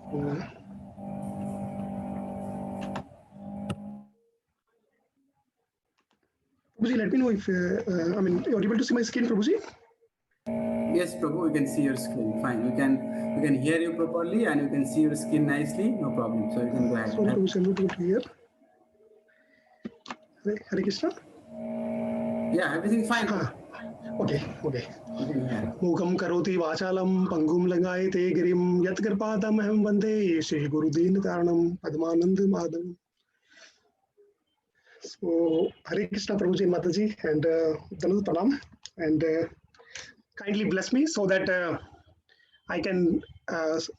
Prabhuji, let me know if you're able to see my screen, Prabhuji. Yes, Prabhu, we can see your screen. Fine. We can hear you properly and you can see your screen nicely. No problem. So you can go ahead. Sorry, Prabhuji, I'm not able to hear. Hare Krishna. Yeah, everything fine. Okay. Mukam karoti vachalam pangum langayate girim yatkarpatam aham vande Shri Gurudin Karanam Padmanand Madhavam. So Hare Krishna, Prabhuji and Mataji, and Danut Pranam, and kindly bless me so that I can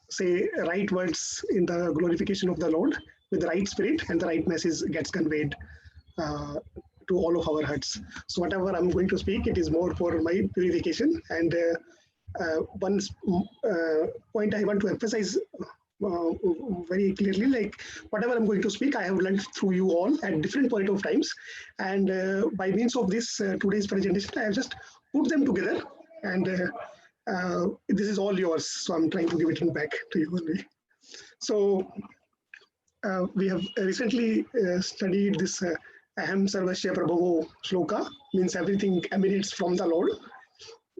say right words in the glorification of the Lord with the right spirit, and the right message gets conveyed to all of our hearts. So whatever I'm going to speak, it is more for my purification. And one point I want to emphasize very clearly, like whatever I'm going to speak, I have learned through you all at different point of times, and by means of this today's presentation, I have just put them together, and this is all yours. So I'm trying to give it back to you only. So we have recently studied this Aham Sarvasya Prabhavo Shloka, means everything emanates from the Lord.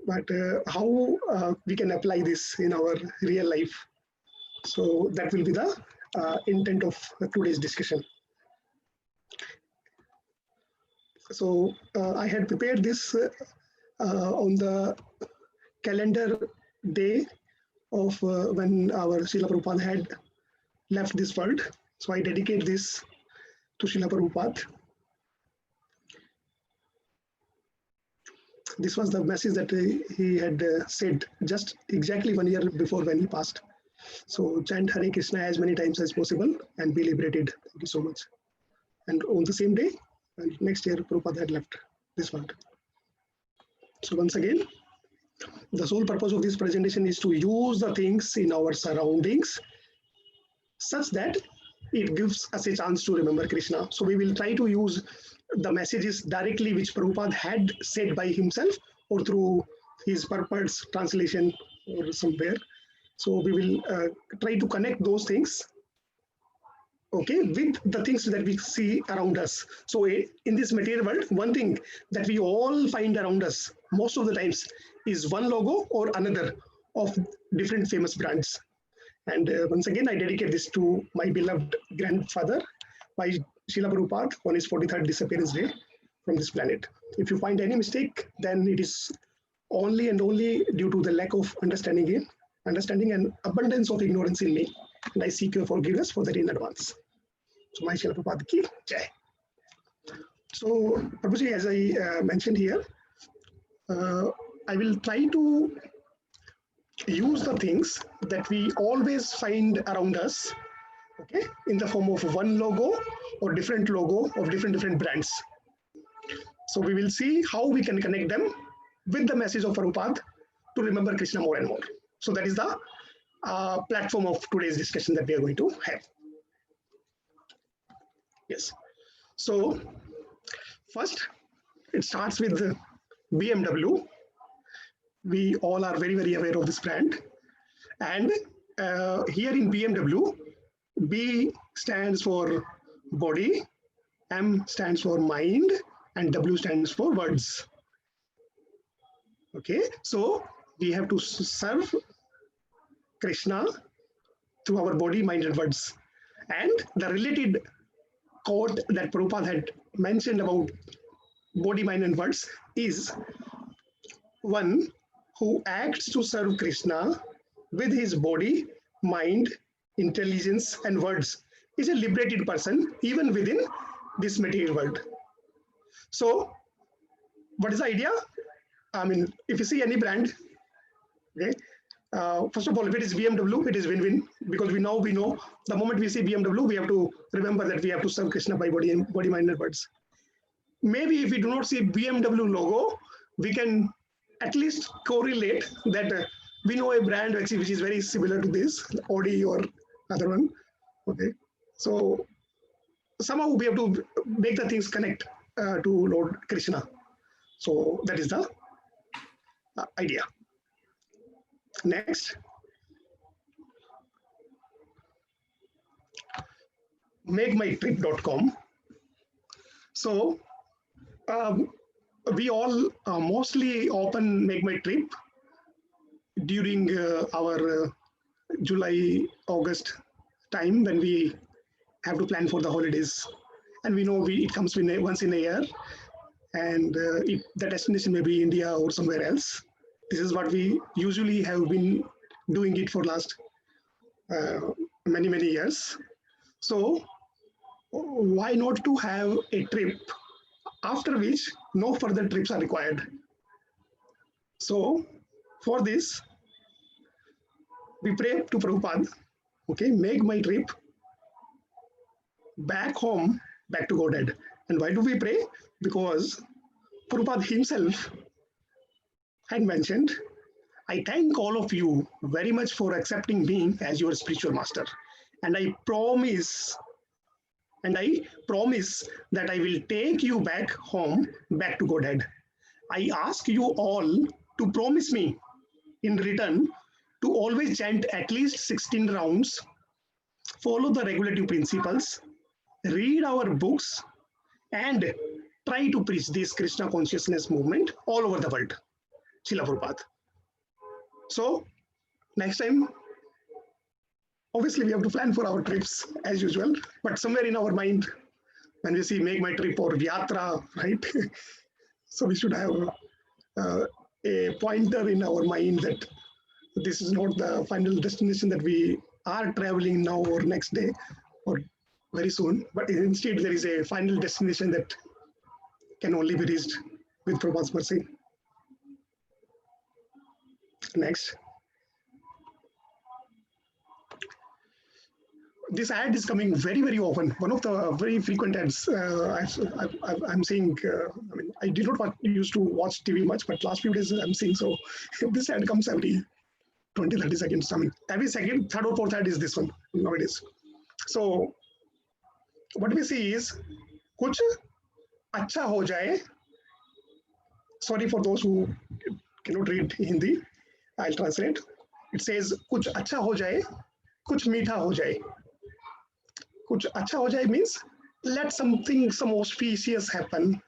But how we can apply this in our real life? So that will be the intent of today's discussion. So I had prepared this on the calendar day of when our Srila Prabhupada had left this world. So I dedicate this to Srila Prabhupada. This was the message that he had said just exactly 1 year before when he passed. So chant Hare Krishna as many times as possible and be liberated. Thank you so much. And on the same day, next year, Prabhupada had left this world. So once again, the sole purpose of this presentation is to use the things in our surroundings such that it gives us a chance to remember Krishna. So we will try to use the messages directly which Prabhupada had said by himself or through his purpose translation or somewhere. So we will try to connect those things, okay, with the things that we see around us. So in this material world, one thing that we all find around us most of the times is one logo or another of different famous brands. And once again, I dedicate this to my beloved grandfather, by Srila Prabhupada, on his 43rd disappearance day from this planet. If you find any mistake, then it is only and only due to the lack of understanding and abundance of ignorance in me. And I seek your forgiveness for that in advance. So my Srila Prabhupada ki jai. So Prabhuji, as I mentioned here, I will try to use the things that we always find around us, okay, in the form of one logo or different logo of different brands. So we will see how we can connect them with the message of Prabhupada to remember Krishna more and more. So that is the platform of today's discussion that we are going to have. Yes. So first, it starts with BMW. We all are very, very aware of this brand. And here in BMW, B stands for body, M stands for mind, and W stands for words. Okay, so we have to serve Krishna through our body, mind, and words. And the related quote that Prabhupada had mentioned about body, mind, and words is one who acts to serve Krishna with his body, mind, intelligence, and words is a liberated person even within this material world. So, what is the idea? I mean, if you see any brand, okay, first of all, if it is BMW, it is win-win, because we know the moment we see BMW, we have to remember that we have to serve Krishna by body, mind, and words. Maybe if we do not see BMW logo, we can at least correlate that we know a brand which is very similar to this, Audi or other one. Okay, so somehow we have to make the things connect to Lord Krishna. So that is the idea. Next, makemytrip.com. So we all mostly open Make My Trip during our July, August time when we have to plan for the holidays. And we know it comes once in a year, and the destination may be India or somewhere else. This is what we usually have been doing it for last many, many years. So why not to have a trip after which no further trips are required? So for this, we pray to Prabhupada, okay, make my trip back home, back to Godhead. And why do we pray? Because Prabhupada himself had mentioned, I thank all of you very much for accepting me as your spiritual master. And I promise that I will take you back home, back to Godhead. I ask you all to promise me in return to always chant at least 16 rounds, follow the regulative principles, read our books, and try to preach this Krishna consciousness movement all over the world. Srila Prabhupada. So, next time, obviously we have to plan for our trips as usual, but somewhere in our mind, when we see Make My Trip or Yatra, right? So we should have a pointer in our mind that this is not the final destination that we are traveling now or next day or very soon, but instead there is a final destination that can only be reached with Prabhupada's mercy. Next. This ad is coming very, very often. One of the very frequent ads I'm seeing. I mean, I did not used to watch TV much, but last few days I'm seeing. So this ad comes every 20, 30 seconds. I mean, every second, third or fourth ad is this one nowadays. So what we see is, कुछ अच्छा हो जाए. Sorry for those who cannot read Hindi. I'll translate. It says, कुछ अच्छा हो जाए, कुछ मीठा हो जाए. कुछ अच्छा हो जाए means let some auspicious happen.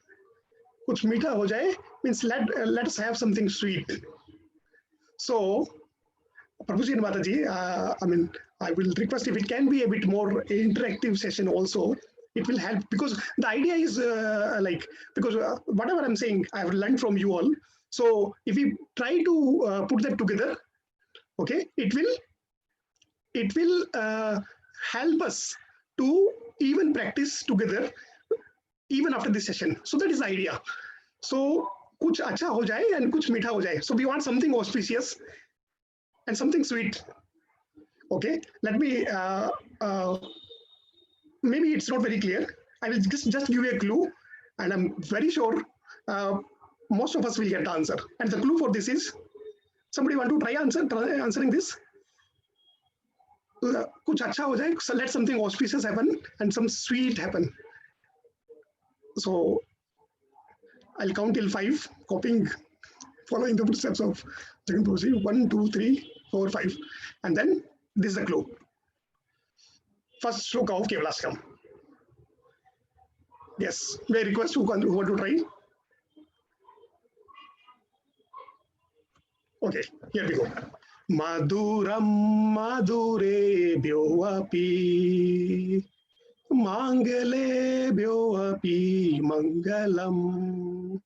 कुछ मीठा हो जाए means let us have something sweet. So, Prabhuji and Mataji, I mean, I will request if it can be a bit more interactive session also. It will help because the idea is because whatever I'm saying, I've learned from you all. So if we try to put that together, okay, it will help us to even practice together even after this session. So that is the idea. So कुछ अच्छा हो जाए and कुछ मीठा हो जाए. So we want something auspicious and something sweet. Okay, let me maybe it's not very clear. I will just give you a clue, and I'm very sure most of us will get the answer. And the clue for this is, somebody want to try answering this? कुछ अच्छा हो जाए, so let something auspicious happen and some sweet happen. So I'll count till 5, following the footsteps of Jagan Prabhuji. 1, 2, 3, 4, 5, and then this is the clue. First shloka of Kevalastam. Yes, may I request who want to try? Okay, here we go. Madhuram madhure bhyovapi mangale bhyovapi mangalam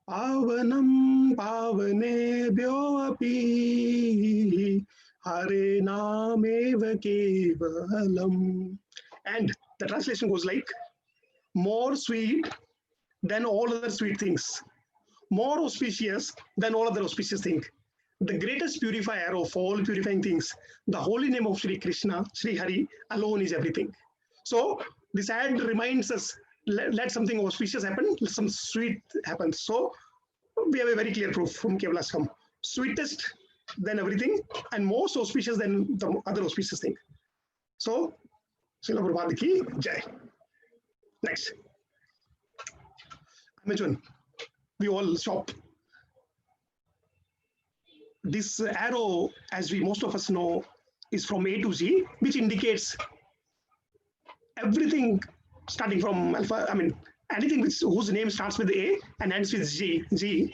pavanam pavane bhyovapi hare nameva kevalam. And the translation goes like, more sweet than all other sweet things, more auspicious than all other auspicious things, the greatest purifier of all purifying things, the holy name of Sri Krishna, Sri Hari alone is everything. So this ad reminds us, let something auspicious happen, let some sweet happen. So we have a very clear proof from Kevalastam. Sweetest than everything and most auspicious than the other auspicious thing. So, Srila Prabhupada ki jai. Next. Imagine we all shop. This arrow, as we most of us know, is from A to Z, which indicates everything starting from alpha, I mean, anything whose name starts with A and ends with G,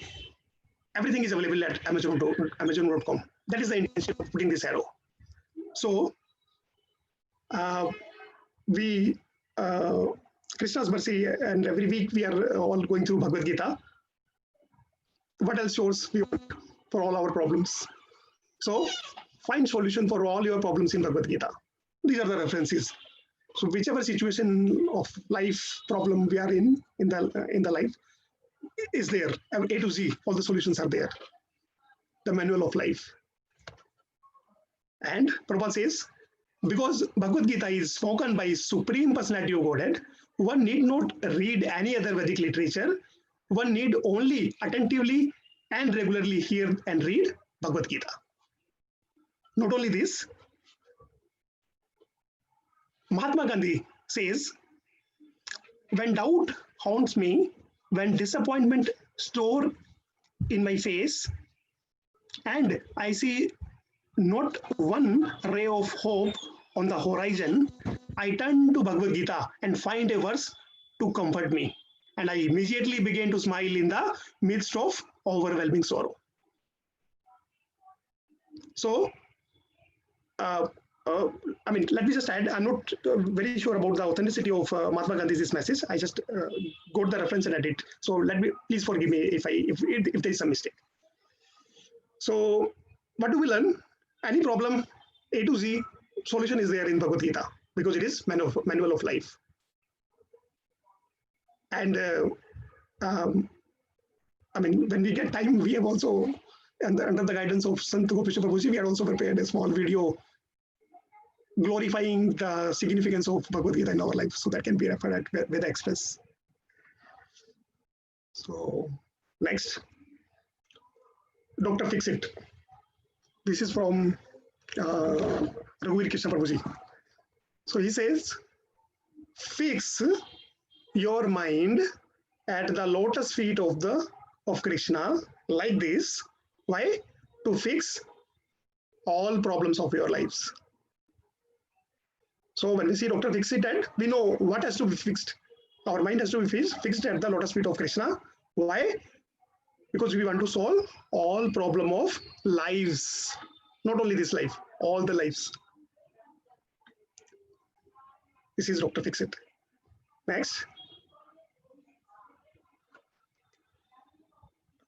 everything is available at Amazon.com. That is the intention of putting this arrow. So we, Krishna's mercy, and every week we are all going through Bhagavad Gita. What else shows we want for all our problems? So find solution for all your problems in Bhagavad Gita. These are the references. So whichever situation of life problem we are in the life is there. A to Z, all the solutions are there. The manual of life. And Prabhupada says, because Bhagavad Gita is spoken by Supreme Personality of Godhead, one need not read any other Vedic literature. One need only attentively and regularly hear and read Bhagavad Gita. Not only this, Mahatma Gandhi says, when doubt haunts me, when disappointment store in my face, and I see not one ray of hope on the horizon, I turn to Bhagavad Gita and find a verse to comfort me. And I immediately began to smile in the midst of overwhelming sorrow. So, I mean, let me just add, I'm not very sure about the authenticity of Mahatma Gandhi's message. I just got the reference and edit. So let me, please forgive me if there is some mistake. So what do we learn? Any problem, A to Z, solution is there in Bhagavad Gita because it is manual of life. And I mean, when we get time, we have also, under the guidance of Sant Gopisha Prabhuji, we are also prepared a small video glorifying the significance of Bhagavad Gita in our life. So that can be referred at Veda Express. So next, Dr. Fixit. This is from Raghuveer Krishna Prabhuji. So he says, fix your mind at the lotus feet of Krishna like this. Why? To fix all problems of your lives. So when we see Dr. Fixit, and we know what has to be fixed. Our mind has to be fixed at the lotus feet of Krishna. Why? Because we want to solve all problem of lives. Not only this life, all the lives. This is Dr. Fixit. Next.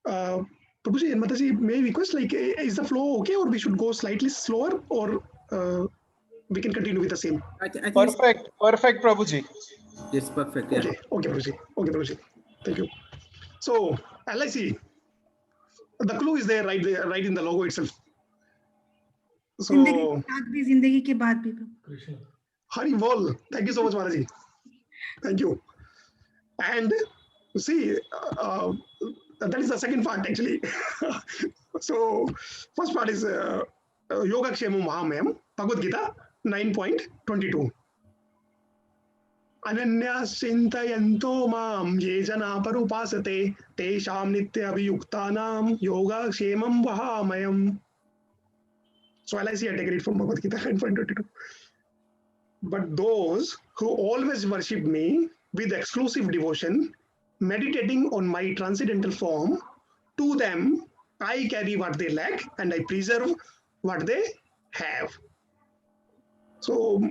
Prabhuji and Mataji, may I request, like, is the flow okay, or we should go slightly slower, or we can continue with the same? I think perfect, Prabhuji. Yes, perfect. Yeah. Okay, Prabhuji. Thank you. So, LIC, the clue is there, right in the logo itself. So, Zindagi ke baad bhi. Hari Bol. Thank you so much, Maharaji. Thank you. And see, that is the second part actually. So, first part is Yoga Kshemam Mahamayam, Bhagavad Gita 9.22. Ananyas chintayanto mam ye jana parupasate tesham nitya abhiyuktanam yoga kshemam vahamayam. So LIC I take it from Bhagavad Gita 9.22. But those who always worship me with exclusive devotion, meditating on my transcendental form, to them I carry what they lack and I preserve what they have. So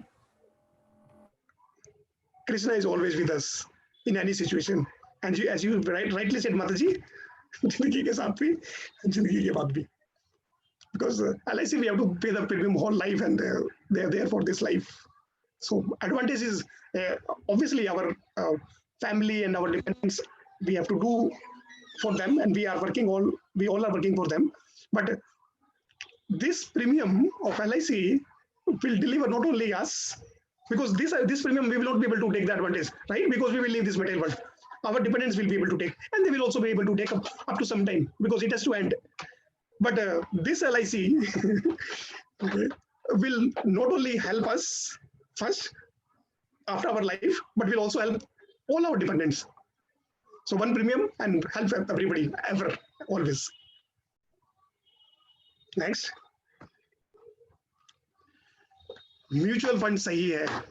Krishna is always with us in any situation. And as you rightly said, Mataji, जिंदगी के साथ भी, जिंदगी के बाद भी. Because LIC, we have to pay the premium whole life, and they are there for this life. So advantage is obviously our family and our dependents. We have to do for them, and we all are working for them. But this premium of LIC will deliver not only us, because this premium we will not be able to take the advantage, right? Because we will leave this material world. Our dependents will be able to take, and they will also be able to take up to some time, because it has to end. But this LIC okay, will not only help us first after our life, but will also help all our dependents. So one premium and help everybody ever, always. Next. Mutual fund sahi hai.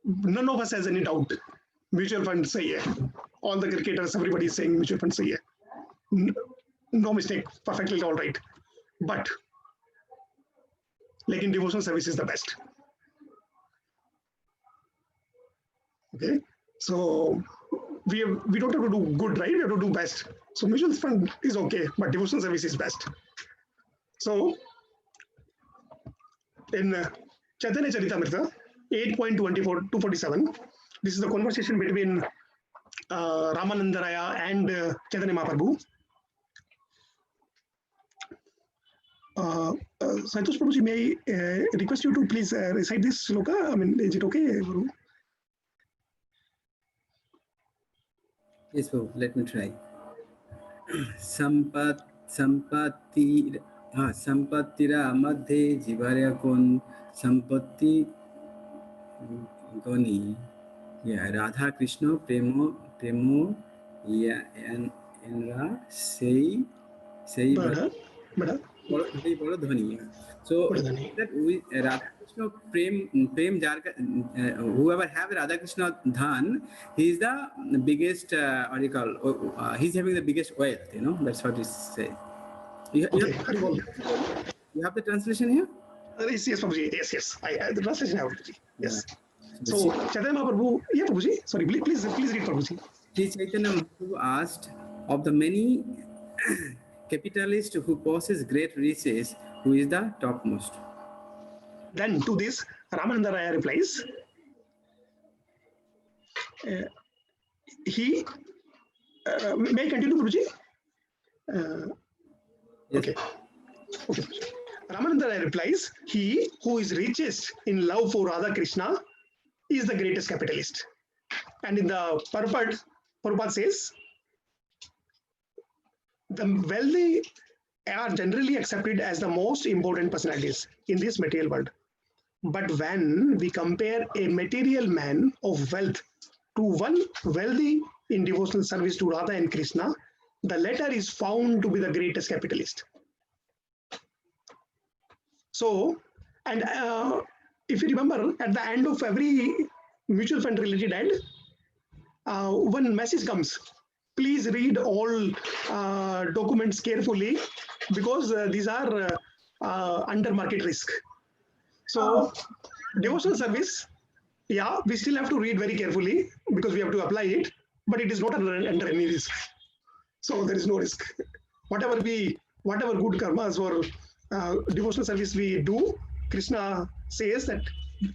None of us has any doubt. Mutual fund sahi hai. All the cricketers, everybody is saying mutual fund sahi hai. No mistake, perfectly all right. But like in devotional service is the best. Okay, so we don't have to do good, right? We have to do best. So mutual fund is okay, but devotional service is best. So in Chaitanya Charitamrita 8.24 to 47, this is the conversation between Ramananda Raya and Chaitanya Mahaprabhu. Santosh Prabhuji, may I request you to please recite this sloka? I mean, is it okay, Guru? Yes, Prabhu, let me try. Sampatira madhe jivarya kon sampatti goni. Yeah, Radha Krishna premo yeah, and say Bada. very dhani. So that we Radha Krishna prem jarka, whoever have Radha Krishna dhan, he is the biggest what do you call, he's having the biggest wealth, you know, that's what it says. You have the translation here? Yes, Prabhuji. Yes. The translation I have, Prabhuji. Yes. Yeah. So Chaitanya Mahaprabhu, yeah, Prabhuji. Sorry, please read, Prabhuji. Sri Chaitanya Mahaprabhu asked, of the many capitalists who possess great riches, who is the topmost? Then to this, Ramananda Raya replies, he, may I continue, Prabhuji? Yes. Okay. Ramananda Raya replies, he who is richest in love for Radha Krishna is the greatest capitalist. And in the Prabhupada says, the wealthy are generally accepted as the most important personalities in this material world. But when we compare a material man of wealth to one wealthy in devotional service to Radha and Krishna, the latter is found to be the greatest capitalist. So, and if you remember, at the end of every mutual fund related ad, one message comes. Please read all documents carefully because these are under market risk. So, devotional service, yeah, we still have to read very carefully because we have to apply it, but it is not under any risk. So there is no risk. Whatever good karmas or devotional service we do, Krishna says that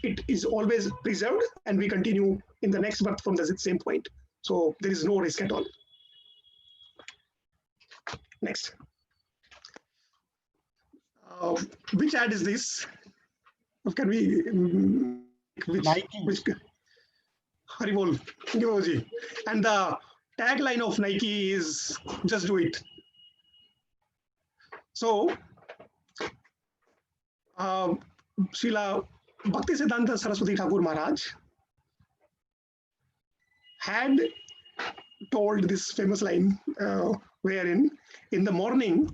it is always preserved and we continue in the next birth from the same point. So there is no risk at all. Next. Which ad is this? Can we? Which Haribol, and the tagline of Nike is "Just do it." So, Srila Bhaktisiddhanta Saraswati Thakur Maharaj had told this famous line, wherein in the morning,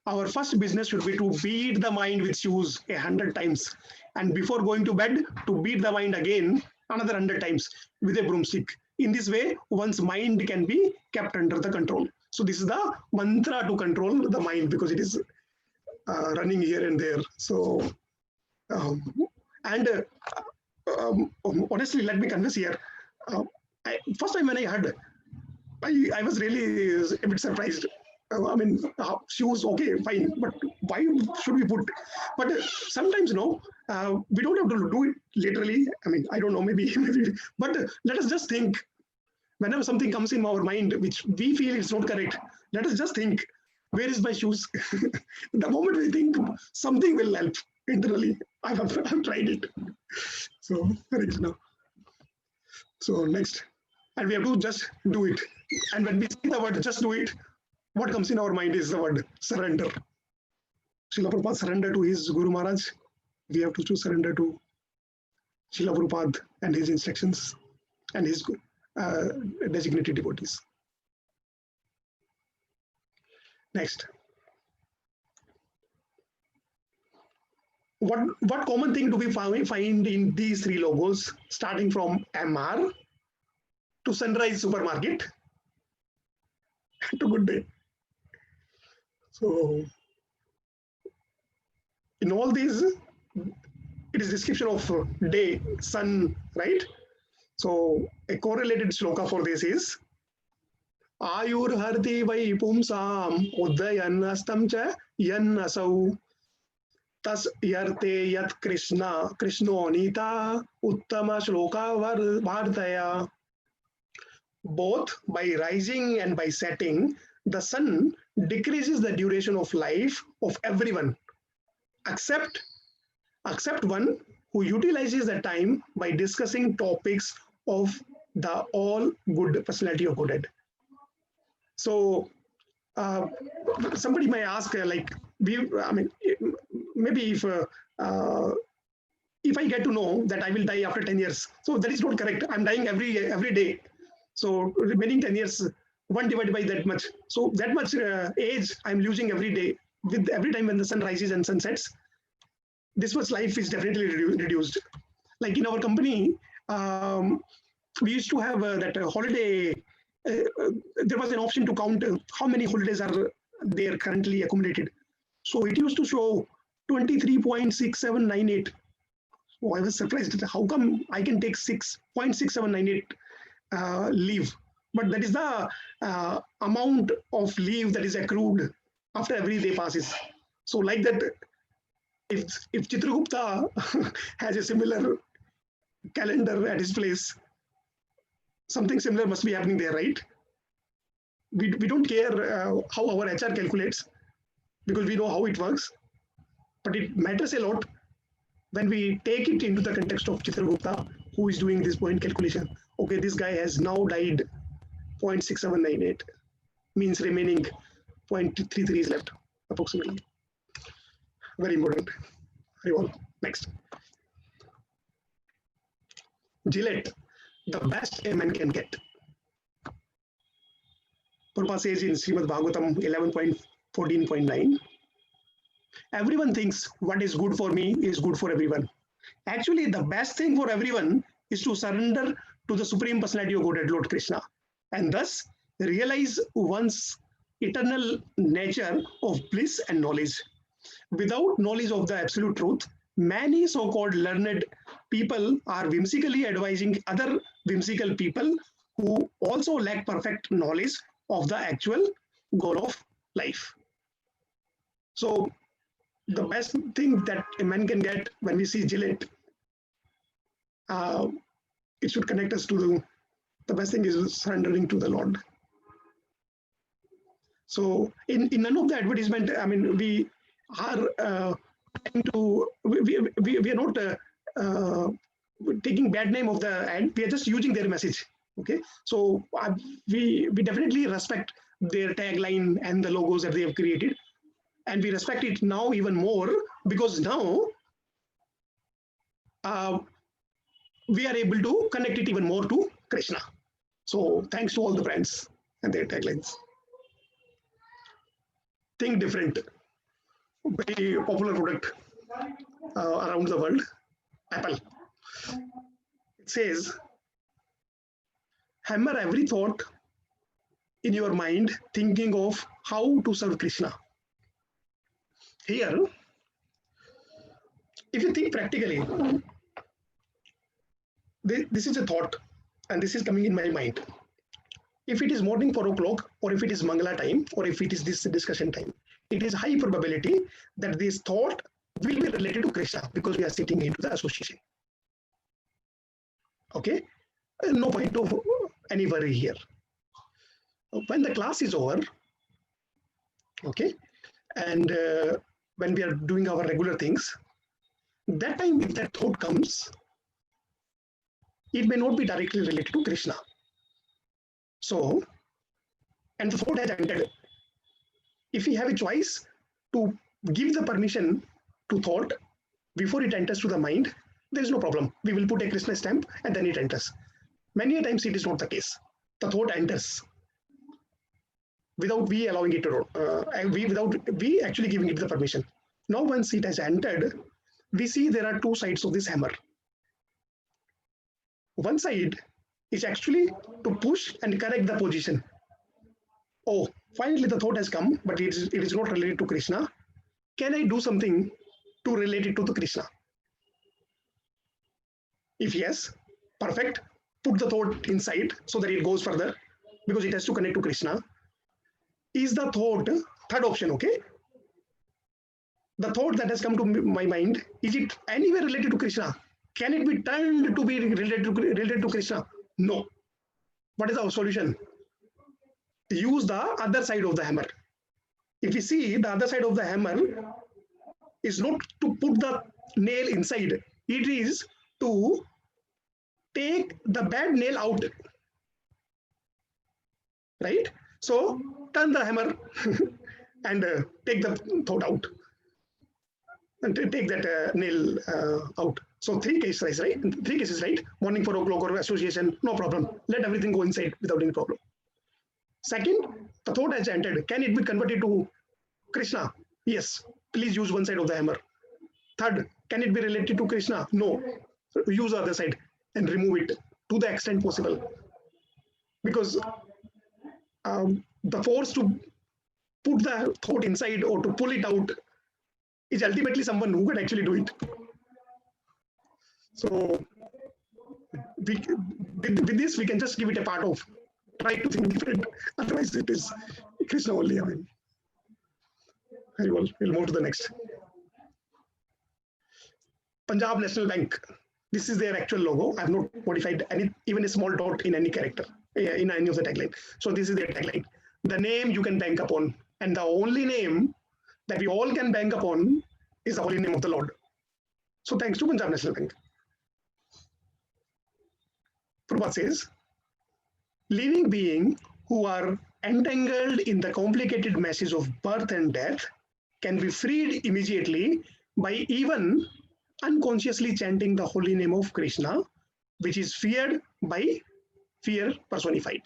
our first business should be to beat the mind with shoes 100 times, and before going to bed, to beat the mind again another 100 times with a broomstick. In this way, one's mind can be kept under the control. So this is the mantra to control the mind because it is running here and there. So, honestly, let me confess here. First time when I heard, I was really a bit surprised. I mean, shoes, okay, fine, but why should we put? But sometimes, no, we don't have to do it literally. I mean, I don't know, maybe, but let us just think. Whenever something comes in our mind which we feel is not correct, let us just think, where is my shoes? The moment we think, something will help internally. I've tried it. So, so next, and we have to just do it. And when we see the word just do it, what comes in our mind is the word surrender. Srila Prabhupada surrendered to his Guru Maharaj. We have to surrender to Srila Prabhupada and his instructions and his designated devotees. Next. what common thing do we find in these three logos, starting from MR to Sunrise Supermarket to Good Day? So in all these, it is description of day, sun, right? So a correlated shloka for this is Ayur Harti Vai Pumsam Udayan Astam Cha Yan Asau Tas Yarte Yat Krishna Krishno Nita Uttama Shloka Vardaya. Both by rising and by setting, the sun decreases the duration of life of everyone, except one who utilizes the time by discussing topics of the all good personality of Godhead. So somebody may ask, like, maybe if I get to know that I will die after 10 years, so that is not correct. I'm dying every day. So remaining 10 years, 1 divided by that much. So that much age I'm losing every day with every time when the sun rises and sun sets. This much life is definitely reduced. Like in our company, we used to have that holiday. There was an option to count how many holidays are there currently accumulated. So it used to show 23.6798. So I was surprised. How come I can take 6.6798 leave? But that is the amount of leave that is accrued after every day passes. So like that, if Chitragupta has a similar calendar at his place, something similar must be happening there, right? We don't care how our HR calculates, because we know how it works, but it matters a lot when we take it into the context of Chitragupta, who is doing this point calculation. Okay, this guy has now died 0.6798, means remaining 0.33 is left approximately. Very important. Very well. Next. Gillette, the best a man can get. Prabhupada says in Srimad Bhagavatam 11.14.9, everyone thinks what is good for me is good for everyone. Actually, the best thing for everyone is to surrender to the Supreme Personality of Godhead, Lord Krishna, and thus realize one's eternal nature of bliss and knowledge. Without knowledge of the absolute truth, many so-called learned people are whimsically advising other whimsical people who also lack perfect knowledge of the actual goal of life. So the best thing that a man can get when we see Gillette, it should connect us to the best thing is surrendering to the Lord. So in none of the advertisement, we are we are not taking bad name of the ad. We are just using their message. Okay, so we definitely respect their tagline and the logos that they have created, and we respect it now even more because now we are able to connect it even more to Krishna. So thanks to all the brands and their taglines. Think different. Very popular product around the world, Apple. It says, hammer every thought in your mind thinking of how to serve Krishna. Here, if you think practically, this is a thought and this is coming in my mind. If it is morning 4 o'clock, or if it is Mangala time, or if it is this discussion time, it is high probability that this thought will be related to Krishna because we are sitting into the association. Okay, no point of any worry here. When the class is over, okay, and when we are doing our regular things, that time if that thought comes, it may not be directly related to Krishna. So, and the thought has entered. If we have a choice to give the permission to thought before it enters to the mind, there is no problem. We will put a Krishna stamp and then it enters. Many times it is not the case. The thought enters without we allowing it to, without we actually giving it the permission. Now once it has entered, we see there are two sides of this hammer. One side is actually to push and correct the position. Oh, finally the thought has come, but it is not related to Krishna. Can I do something to relate it to the Krishna? If yes, perfect. Put the thought inside so that it goes further, because it has to connect to Krishna. Is the thought, third option, okay? The thought that has come to my mind, is it anywhere related to Krishna? Can it be turned to be related to Krishna? No. What is our solution? Use the other side of the hammer. If you see, the other side of the hammer is not to put the nail inside. It is to take the bad nail out. Right? So turn the hammer and take the thought out. And take that nail out. So three cases, right? Three cases, right? Morning 4 o'clock or association, no problem. Let everything go inside without any problem. Second, the thought has entered. Can it be converted to Krishna? Yes. Please use one side of the hammer. Third, can it be related to Krishna? No. Use the other side and remove it to the extent possible. Because the force to put the thought inside or to pull it out is ultimately someone who can actually do it. So with this, we can just give it a part of, try to think different. Otherwise, it is Krishna only. I mean, we'll move to the next. Punjab National Bank. This is their actual logo. I have not modified even a small dot in any character, in any of the tagline. So this is their tagline. The name you can bank upon, and the only name that we all can bank upon is the holy name of the Lord. So thanks to Punjab National Bank. Prabhupada says, living beings who are entangled in the complicated meshes of birth and death can be freed immediately by even unconsciously chanting the holy name of Krishna, which is feared by fear personified.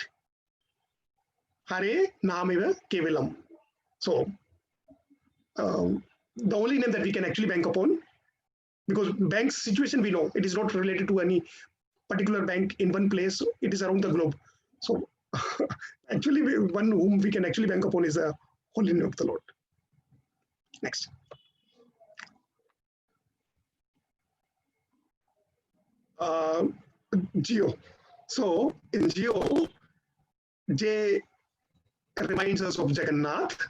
Hare Nameva Kevalam. So, the only name that we can actually bank upon, because bank's situation we know, it is not related to any particular bank in one place, it is around the globe. So, actually, one whom we can actually bank upon is the holy name of the Lord. Next. Geo. So, in Geo, J reminds us of Jagannath.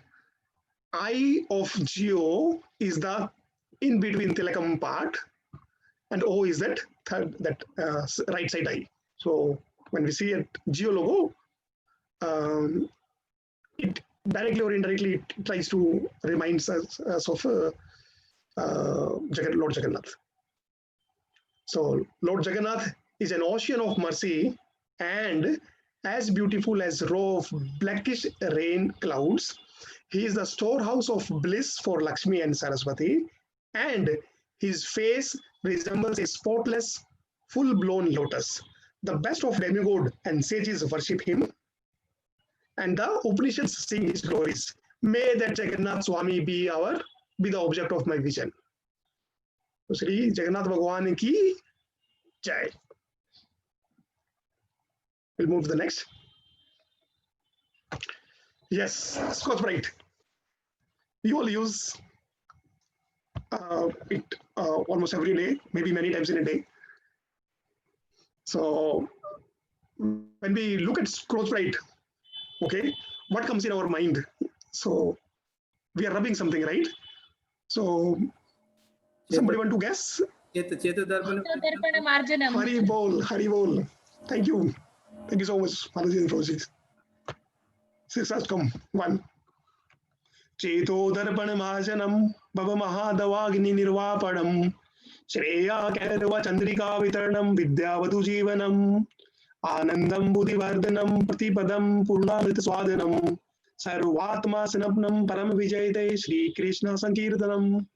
I of Geo is the in between Tilakam part, and O is that third, right side eye. So when we see a Geo logo, it directly or indirectly it tries to remind us of Lord Jagannath. So Lord Jagannath is an ocean of mercy and as beautiful as row of blackish rain clouds. He is the storehouse of bliss for Lakshmi and Saraswati, and his face resembles a spotless, full-blown lotus. The best of demigod and sages worship him, and the Upanishads sing his glories. May that Jagannath Swami be the object of my vision. So Sri Jagannath Bhagwan ki Jai. We'll move to the next. Yes, Scotch-Brite. We all use it almost every day, maybe many times in a day. So when we look at Scotch-Brite, okay, what comes in our mind? So we are rubbing something, right? So somebody want to guess? Chetu Darpana Marjanam. Hari Bol, Hari Bol. Thank you. Thank you so much, Mataji and Prabhuji. Sisters, come. One. Cheto Darpan Marjanam, Baba Mahadavagni Nirvapanam, Shreya Kairava Chandrika Vitarnam, Vidyavadu Jivanam, Anandam Buddhivardhanam, Pratipadam Purnamrita Swadanam, Sarvatma Sanapnam, Param Vijayate, Sri Krishna Sankirtanam.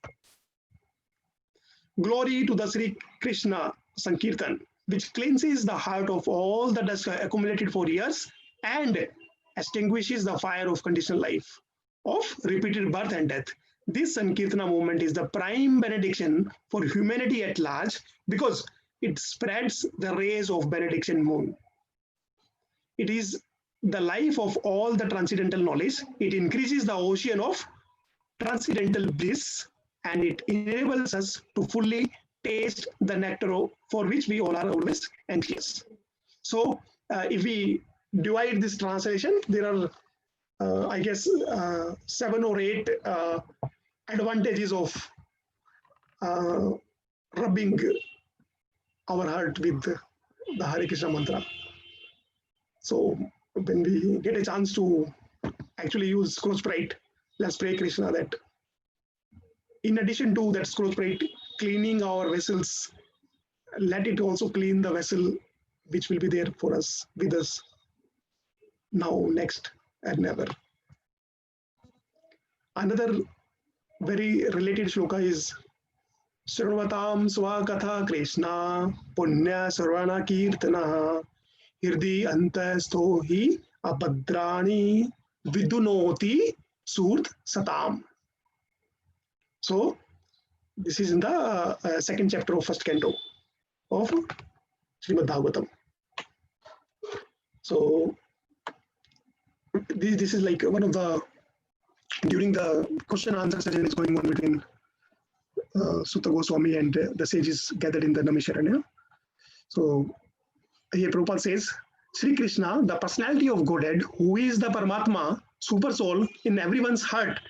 Glory to the Sri Krishna Sankirtan, which cleanses the heart of all that has accumulated for years and extinguishes the fire of conditional life, of repeated birth and death. this Sankirtana movement is the prime benediction for humanity at large because it spreads the rays of benediction moon. It is the life of all the transcendental knowledge. It increases the ocean of transcendental bliss, and it enables us to fully taste the nectar for which we all are always anxious. So if we divide this translation, there are I guess 7 or 8 advantages of rubbing our heart with the Hare Krishna mantra. So when we get a chance to actually use Scroll Sprite, let's pray Krishna that in addition to that Scroll Sprite cleaning our vessels, let it also clean the vessel which will be there for us, with us, now, next, and never. Another very related shloka is Sravatam Swakatha Krishna Punya Sarvana Kirtana Hirdi Antasto Hi Abhadrani Vidunoti Surt Satam. So, this is in the second chapter of first canto of Srimad Bhagavatam. So, this is like one of the, during the question answer session is going on between Sutta Goswami and the sages gathered in the Namisharanya. So here Prabhupada says, Sri Krishna, the personality of Godhead, who is the Paramatma, super soul in everyone's heart,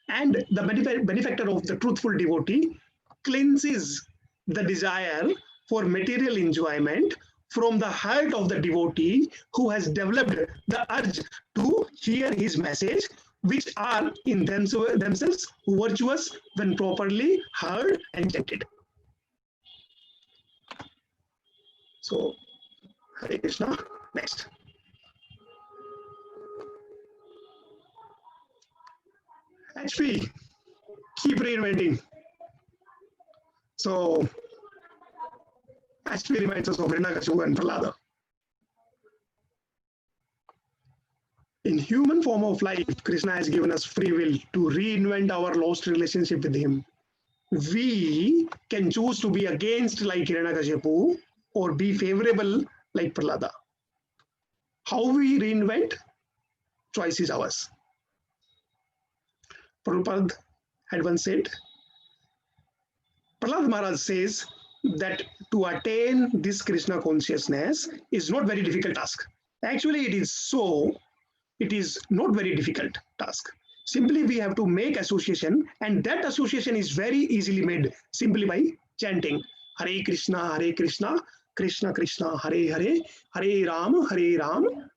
and the benefactor of the truthful devotee, cleanses the desire for material enjoyment from the heart of the devotee who has developed the urge to hear his message, which are in themselves virtuous when properly heard and chanted. So, Hare Krishna. Next. HP, keep reinventing. So, HP reminds us of Hiranyakashipu and Prahlada. In human form of life, Krishna has given us free will to reinvent our lost relationship with him. We can choose to be against like Hiranyakashipu or be favorable like Prahlada. How we reinvent? Choice is ours. Prabhupada had once said, Prahlad Maharaj says that to attain this Krishna consciousness is not very difficult task. Actually, it is not very difficult task. Simply we have to make association, and that association is very easily made simply by chanting Hare Krishna, Krishna Krishna, Hare Hare, Hare Rama,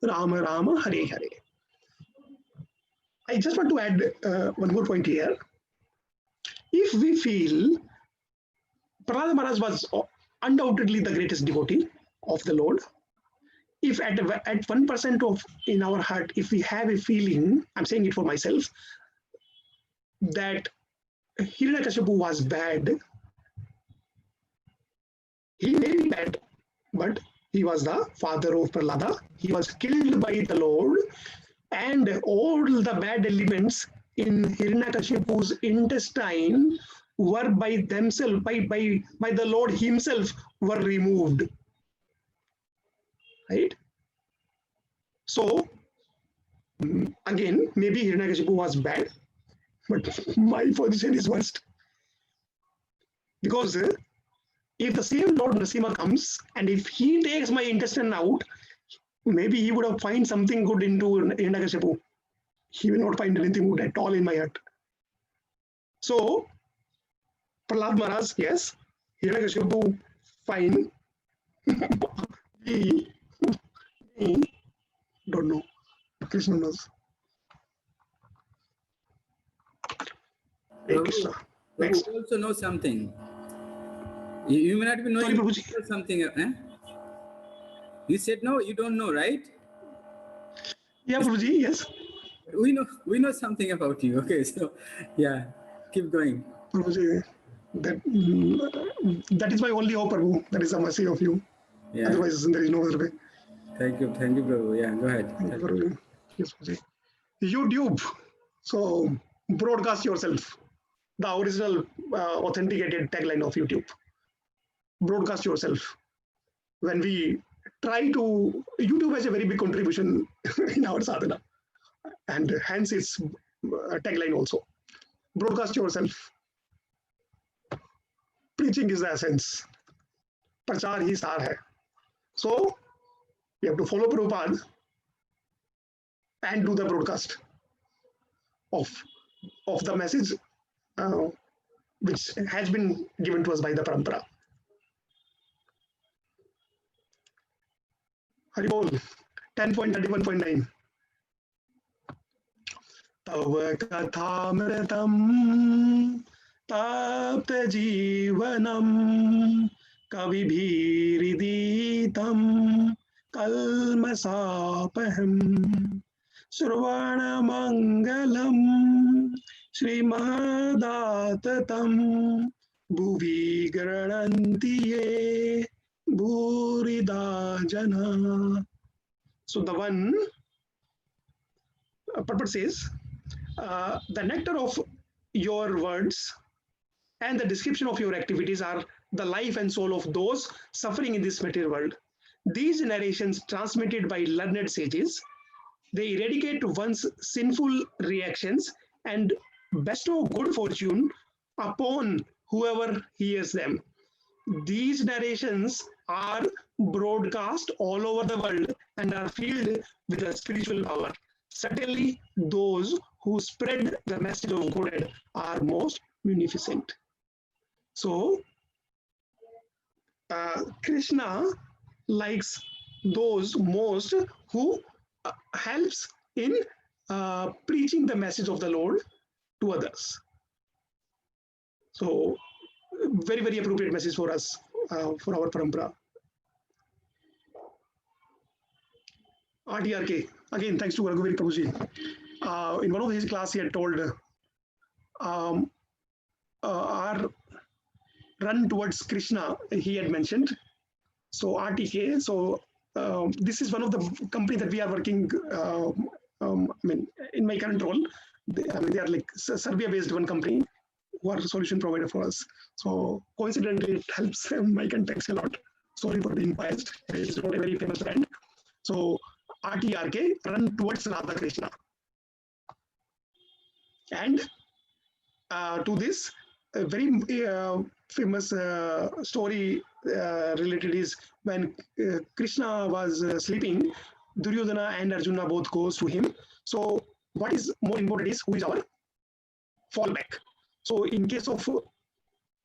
Rama Rama, Hare Hare. I just want to add one more point here. If we feel Prahlad Maharaj was undoubtedly the greatest devotee of the Lord, if at 1% of in our heart, if we have a feeling, I'm saying it for myself, that Hiranyakashipu was bad, he may be bad, but he was the father of Prahlada. He was killed by the Lord, and all the bad elements in Hiranyakashipu's intestine were by themselves, by the Lord himself, were removed. Right? So, again, maybe Hiranyakashipu was bad, but my position is worst. Because if the same Lord Nrsimha comes, and if he takes my intestine out, maybe he would have find something good into Hiranyakashipu. He will not find anything good at all in my heart. So, Prahlad Maharaj, yes. Hiranyakashipu, fine. He don't know. Krishna knows. Hey, Krishna. Next. You also know something. You may not be knowing. Sorry, something. Eh? You said no, you don't know, right? Yeah, Prabhuji, yes. We know something about you. Okay, so yeah, keep going. Prabhuji, that is my only hope, Prabhu. That is the mercy of you. Yeah. Otherwise, there is no other way. Thank you, Prabhu. Yeah, go ahead. Thank you, yes, Prabhuji. YouTube. So broadcast yourself. the original authenticated tagline of YouTube. Broadcast yourself. When we try to, YouTube has a very big contribution in our sadhana, and hence its tagline also. Broadcast yourself. Preaching is the essence. Prachar hi sar hai. So we have to follow Prabhupada and do the broadcast of the message which has been given to us by the parampara. Haribol 10.31.9. Tava kathamritam tapta jivanam kavibhiriditam kalmasapaham Sravana Mangalam Srimadatam Bhuvi Garantiye Bhurida Jana. So the one purport says, the nectar of your words and the description of your activities are the life and soul of those suffering in this material world. These narrations transmitted by learned sages, they eradicate one's sinful reactions and bestow good fortune upon whoever hears them. These narrations are broadcast all over the world and are filled with a spiritual power. Certainly, those who spread the message of God are most munificent. So, Krishna likes those most who helps in preaching the message of the Lord to others. So, very, very appropriate message for us, for our parampara. RTRK, again, thanks to Raghuveer Prabhuji. In one of his class, he had told our run towards Krishna, he had mentioned. So RTK, so this is one of the company that we are working, I mean, in my current role, they are like Serbia-based one company who are a solution provider for us. So coincidentally, it helps my context a lot. Sorry for being biased. It's not a very famous brand. So RTRK, run towards Radha Krishna. And to this, a very famous story related is when Krishna was sleeping, Duryodhana and Arjuna both goes to him. So what is more important is who is our fallback. So in case of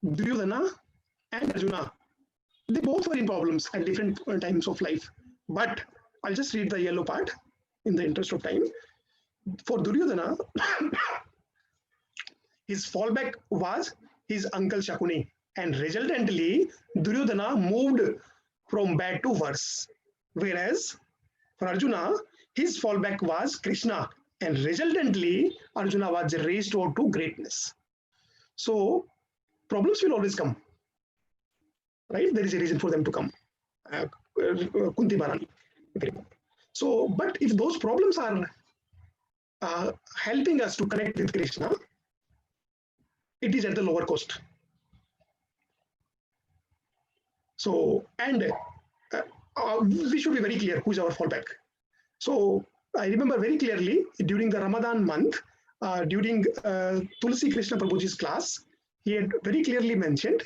Duryodhana and Arjuna, they both were in problems at different times of life. But I'll just read the yellow part in the interest of time. For Duryodhana, his fallback was his uncle Shakuni, and resultantly Duryodhana moved from bad to worse. Whereas for Arjuna, his fallback was Krishna, and resultantly Arjuna was restored to greatness. So problems will always come, right? There is a reason for them to come. Kunti Bharani. So, but if those problems are helping us to connect with Krishna, it is at the lower cost. So, and we should be very clear who is our fallback. So, I remember very clearly during the Ramadan month, during Tulsi Krishna Prabhuji's class, he had very clearly mentioned,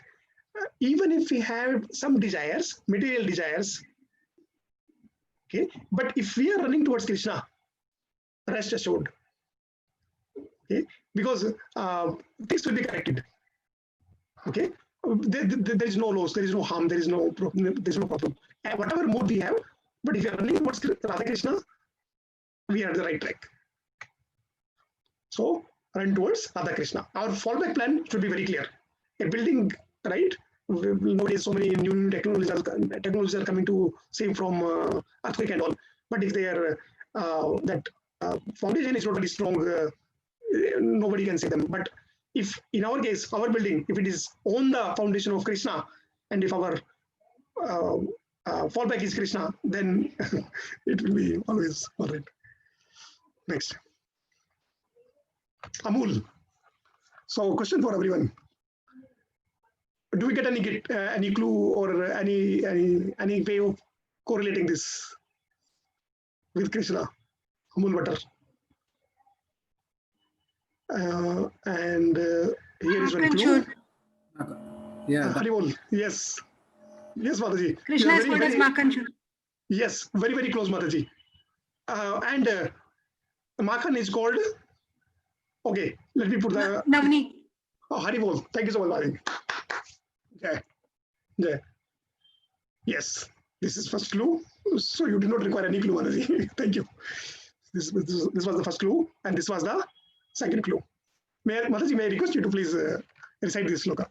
even if we have some desires, material desires, okay, but if we are running towards Krishna, rest assured, okay, because this will be corrected. Okay, there is no loss, there is no harm, there is no problem. And whatever mode we have, but if you are running towards Radha Krishna, we are on the right track. So run towards Radha Krishna. Our fallback plan should be very clear. A building, right? Nowadays, so many new technologies are coming to save from earthquake and all. But if they are that foundation is not very strong, nobody can save them. But if in our case, our building, if it is on the foundation of Krishna, and if our fallback is Krishna, then it will be always all right. Next. Amul. So, question for everyone: do we get any clue or any way of correlating this with Krishna, Amul butter? And here is one clue. Yeah. Haribol, yes. Yes, Mataji. Krishna is called as Makhan. Yes, very, very close, Mataji. And Makhan is called, okay, let me put the... Navneet. Oh, Haribol. Thank you so much, Mataji. Yeah. Yeah. Yes, this is first clue. So you did not require any clue, Mataji. Thank you. This was the first clue, and this was the second clue. Mataji, may I request you to please recite this sloka?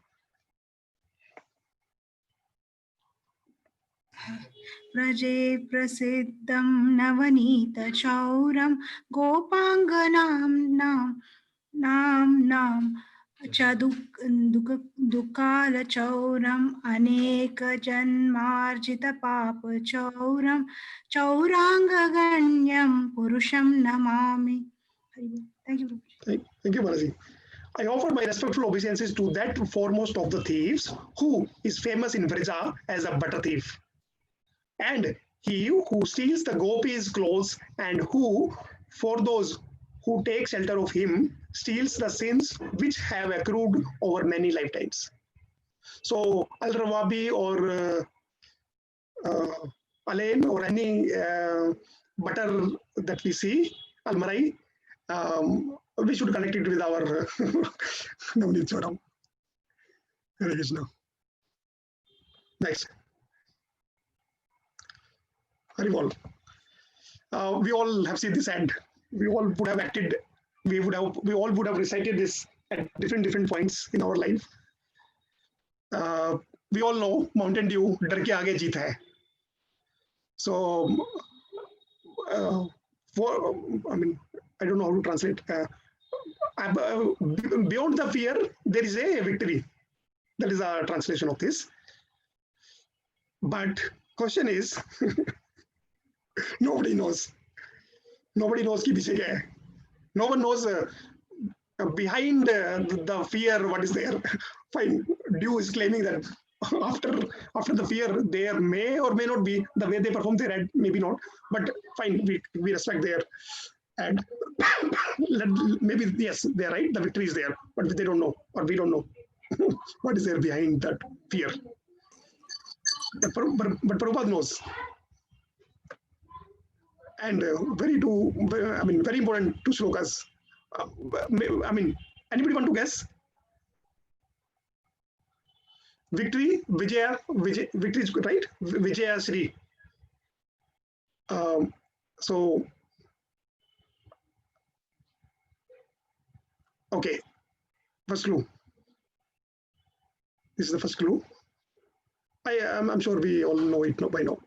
Praje prasiddham navanita chauram gopanganam nam dukala chauram aneka janmarjita papa chauram chauranga ganyam purusham namami. Thank you. Thank you, Balaji. I offer my respectful obeisances to that foremost of the thieves, who is famous in Vrija as a butter thief. And he who steals the gopis' clothes, and who, for those who take shelter of him, steals the sins which have accrued over many lifetimes. So, Al-Rawabi or Alain or any butter that we see, Al-Marai, we should connect it with our Navneet Chodam. Hare Krishna. Next. Haribol. We all have seen this ad. We all would have acted. We all would have recited this at different points in our life. We all know Mountain Dew, डर के आगे जीत है. So, I mean, I don't know how to translate. Beyond the fear, there is a victory. That is a translation of this. But question is, nobody knows. Nobody knows ki piche kya hai. No one knows behind the fear what is there. Fine, Dew is claiming that after the fear, there may or may not be the way they perform their ad, maybe not. But fine, we respect their ad. Maybe yes, they're right. The victory is there, but they don't know, or we don't know what is there behind that fear. But Prabhupada knows. And very important two slokas. I mean, anybody want to guess? Victory, victory is right. Vijaya Sri. So, okay. First clue. This is the first clue. I'm sure we all know it by now.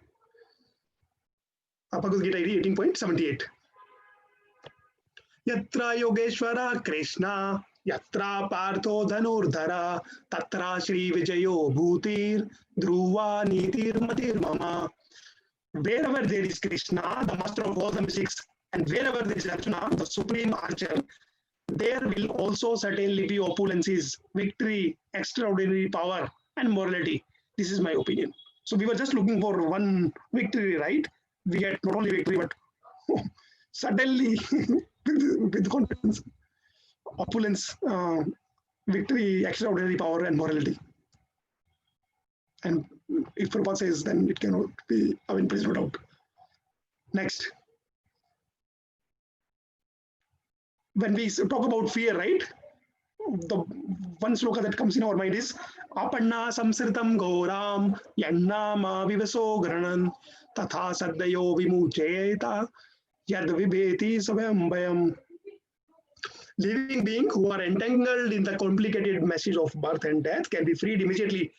Bhagavad Gita 18.78. Yatra Yogeshwara Krishna, Yatra Partho Dhanurdhara, Tatra Shri Vijayo Bhutir, Dhruva Nitir Matir Mama. Wherever there is Krishna, the master of all the mystics, and wherever there is Arjuna, the supreme archer, there will also certainly be opulences, victory, extraordinary power, and morality. This is my opinion. So we were just looking for one victory, right? We get not only victory, but suddenly with confidence, opulence, victory, extraordinary power, and morality. And if Prabhupada says, then it cannot be, please no doubt. Next. When we talk about fear, right? The one sloka that comes in our mind is Apanna samsritam ghoram yannama vivaso granan tatha saddayo vimucheta yad vibheti savayam. Living beings who are entangled in the complicated message of birth and death can be freed immediately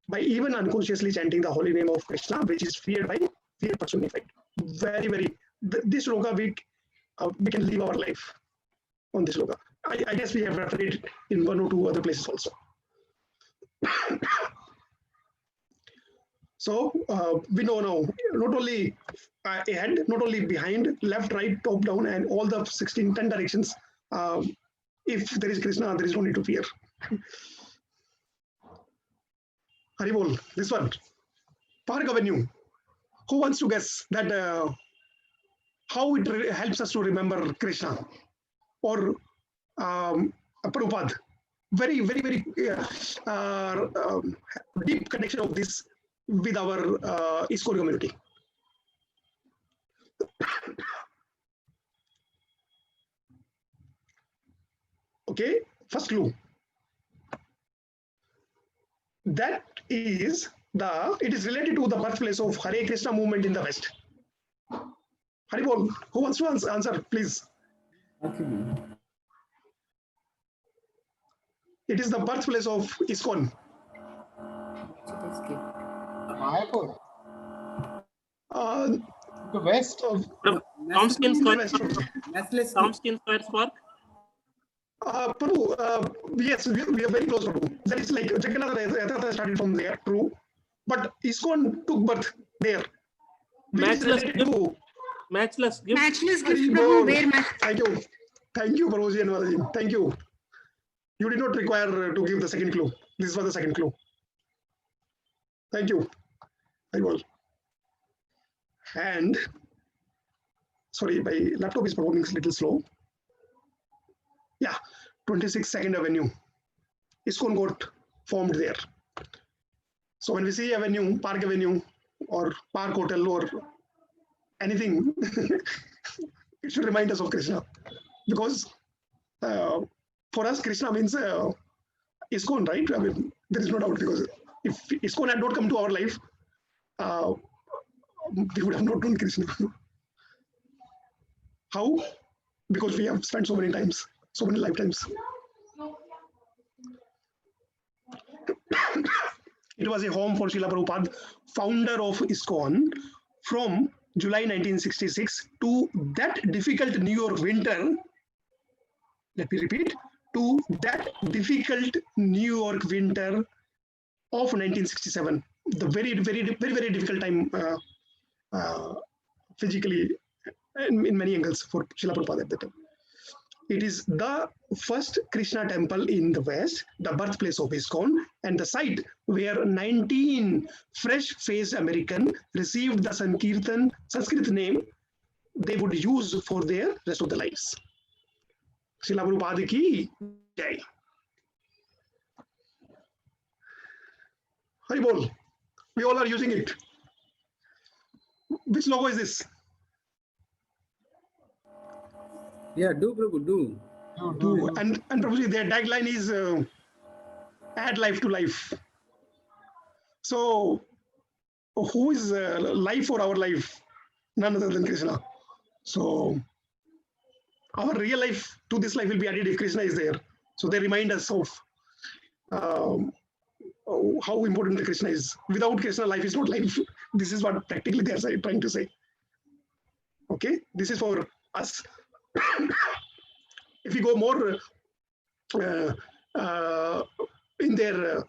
by even unconsciously chanting the holy name of Krishna, which is fear personified. Very, very. This sloka we can live our life on this sloka. I guess we have referred it in one or two other places also. So we know now, not only ahead, not only behind, left, right, top, down, and all the 10 directions If there is Krishna, there is no need to fear. Haribol, this one. Park Avenue. Who wants to guess that how it helps us to remember Krishna? Or Prabhupada? Very, very, very deep connection of this with our ISKCON community. Okay, first clue. That is it is related to the birthplace of Hare Krishna movement in the West. Haribol, who wants to answer, please? Okay. It is the birthplace of ISKCON. Mayapur. The West. Tompkins Square. Matchless. Tompkins Square Park. Prabhu, yes, we are very close, Prabhu. That is like Jagannath started from there, true. But ISKCON took birth there. Matchless gift. Matchless gift. Matchless gift, Prabhu. Where Thank you. Thank you, Prabhuji and Mataji. Thank you. You did not require to give the second clue. This was the second clue. Thank you. Very well. And sorry, my laptop is performing a little slow. Yeah, 26 2nd Avenue. ISKCON got formed there. So when we see Avenue, Park Avenue, or Park Hotel, or anything, it should remind us of Krishna. Because for us, Krishna means ISKCON, right? I mean, there is no doubt, because if ISKCON had not come to our life, we would have not known Krishna. How? Because we have spent so many times, so many lifetimes. It was a home for Srila Prabhupada, founder of ISKCON, from July 1966 to that difficult New York winter. Let me repeat, to that difficult New York winter of 1967. The very, very, very, very difficult time physically in many angles for Srila Prabhupada at that time. It is the first Krishna temple in the West, the birthplace of ISKCON, and the site where 19 fresh-faced Americans received the Sanskrit name they would use for their rest of their lives. Srila Prabhupada ki jai. Haribol, we all are using it. Which logo is this? Yeah, do Prabhu, do. And Prabhuji, their tagline is add life to life. So, who is life for our life? None other than Krishna. So, our real life to this life will be added if Krishna is there. So they remind us of how important the Krishna is. Without Krishna, life is not life. This is what practically they are trying to say. Okay, this is for us. If we go more in there,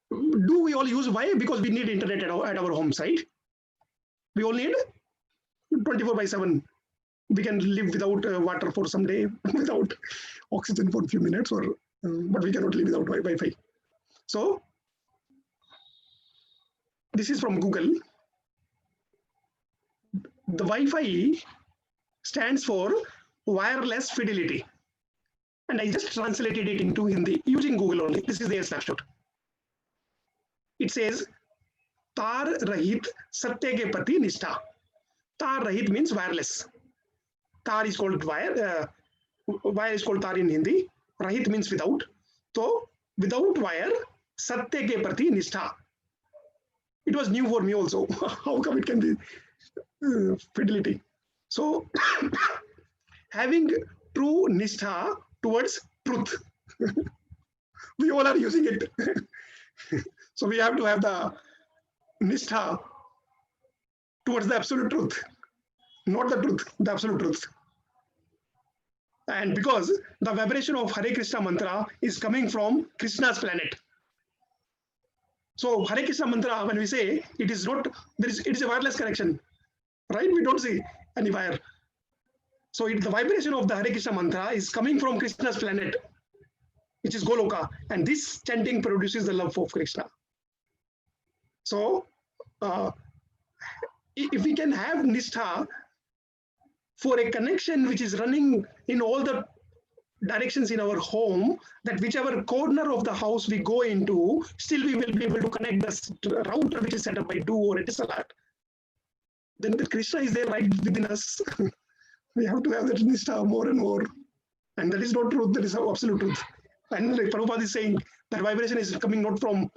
do we all use why? Because we need internet at our home site. We all need 24/7. We can live without water for some day, without oxygen for a few minutes, or but we cannot live without Wi-Fi. So this is from Google. The Wi-Fi stands for wireless fidelity. And I just translated it into Hindi using Google only. This is their snapshot. It says, Tar Rahit Satya ke Prati Nishtha. Tar Rahit means wireless. Tar is called wire. Wire is called tar in Hindi. Rahit means without. So, without wire, Satya ke Prati Nishtha. It was new for me also. How come it can be fidelity? So, having true nishtha towards truth. We all are using it. So we have to have the nishtha towards the absolute truth, not the truth, the absolute truth. And because the vibration of Hare Krishna mantra is coming from Krishna's planet. So Hare Krishna mantra, when we say it is not, it is a wireless connection, right? We don't see any wire. So the vibration of the Hare Krishna mantra is coming from Krishna's planet, which is Goloka, and this chanting produces the love of Krishna. So, if we can have Nishtha for a connection which is running in all the directions in our home, that whichever corner of the house we go into, still we will be able to connect the router which is set up by Do or Etisalat. Then the Krishna is there right within us. We have to have that Nishtha more and more. And that is not truth, that is absolute truth. And like Prabhupada is saying, that vibration is coming not from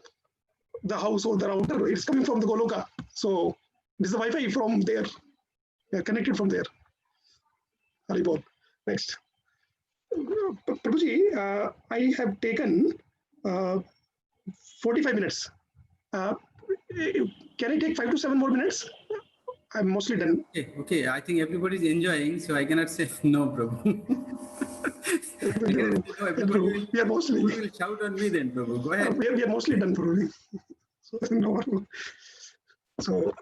the house or the router, it's coming from the Goloka. So this is the Wi-Fi from there. We are connected from there. Haribol. Next. Prabhuji, I have taken 45 minutes. Can I take 5 to 7 more minutes? I'm mostly done. Okay. I think everybody is enjoying, so I cannot say no, Prabhu. We are mostly. You will shout on me then, Prabhu. Go ahead. We are mostly done, Prabhu. So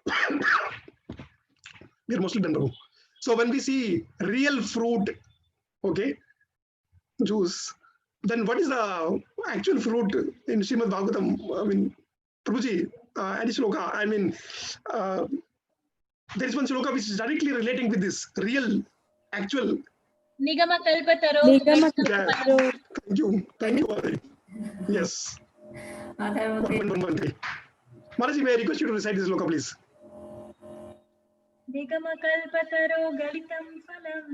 we are mostly done, Prabhu. So when we see real fruit, okay, juice, then what is the actual fruit in Srimad Bhagavatam? I mean, Prabhuji, any shloka, I mean, there is one shloka which is directly relating with this real, actual. Nigama Kalpataro. Thank you, Maraji. Yes. Maraji, may I request you to recite this shloka, please? Nigama Kalpataro Galitam Phalam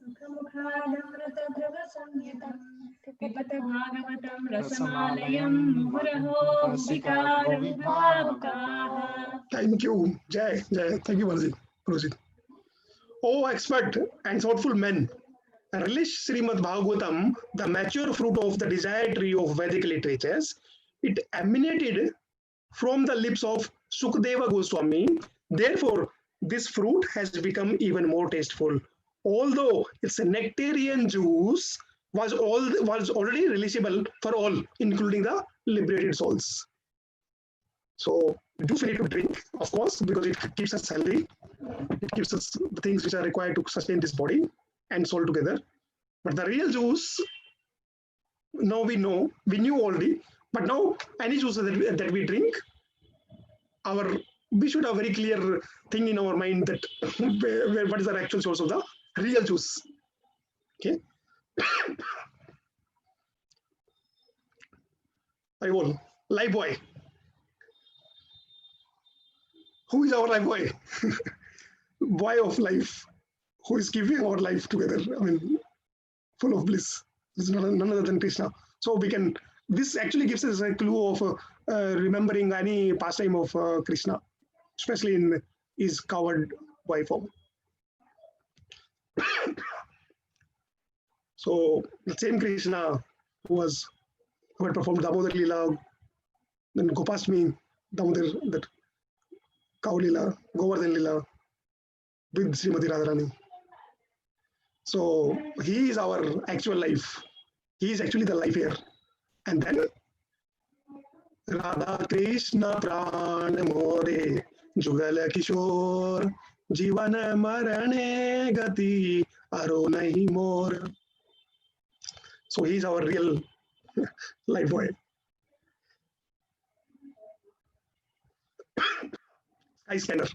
Sukhamukhadamrata Drava Samyatam Pipata Bhagavatam Rasamalayam Muraho Vikara Vibhavakaha. Thank you. Jai. Thank you, Maraji. O expert and thoughtful men, relish Srimad Bhagavatam, the mature fruit of the desired tree of Vedic literatures. It emanated from the lips of Sukadeva Goswami. Therefore, this fruit has become even more tasteful. Although its nectarian juice was already releasable for all, including the liberated souls. So, juice we need to drink, of course, because it keeps us healthy. It gives us the things which are required to sustain this body and soul together. But the real juice, now we know, we knew already, but now any juice that we drink, we should have a very clear thing in our mind that what is the actual source of the real juice. Okay. I will. Life boy. Who is our life boy? Boy of life, who is keeping our life together, I mean, full of bliss. It's none other than Krishna. So this actually gives us a clue of remembering any pastime of Krishna, especially in his coward boy form. So the same Krishna who had performed Damodar Leela, then Gopastami, Damodar, that Cow Leela, Govardhan Leela, with Srimati Radharani. So he is our actual life. He is actually the life here. And then Radha Krishna Pran More Jugal Kishore Jivana Marane Gati Aro Nahi More. So he is our real life boy. Sky scanner.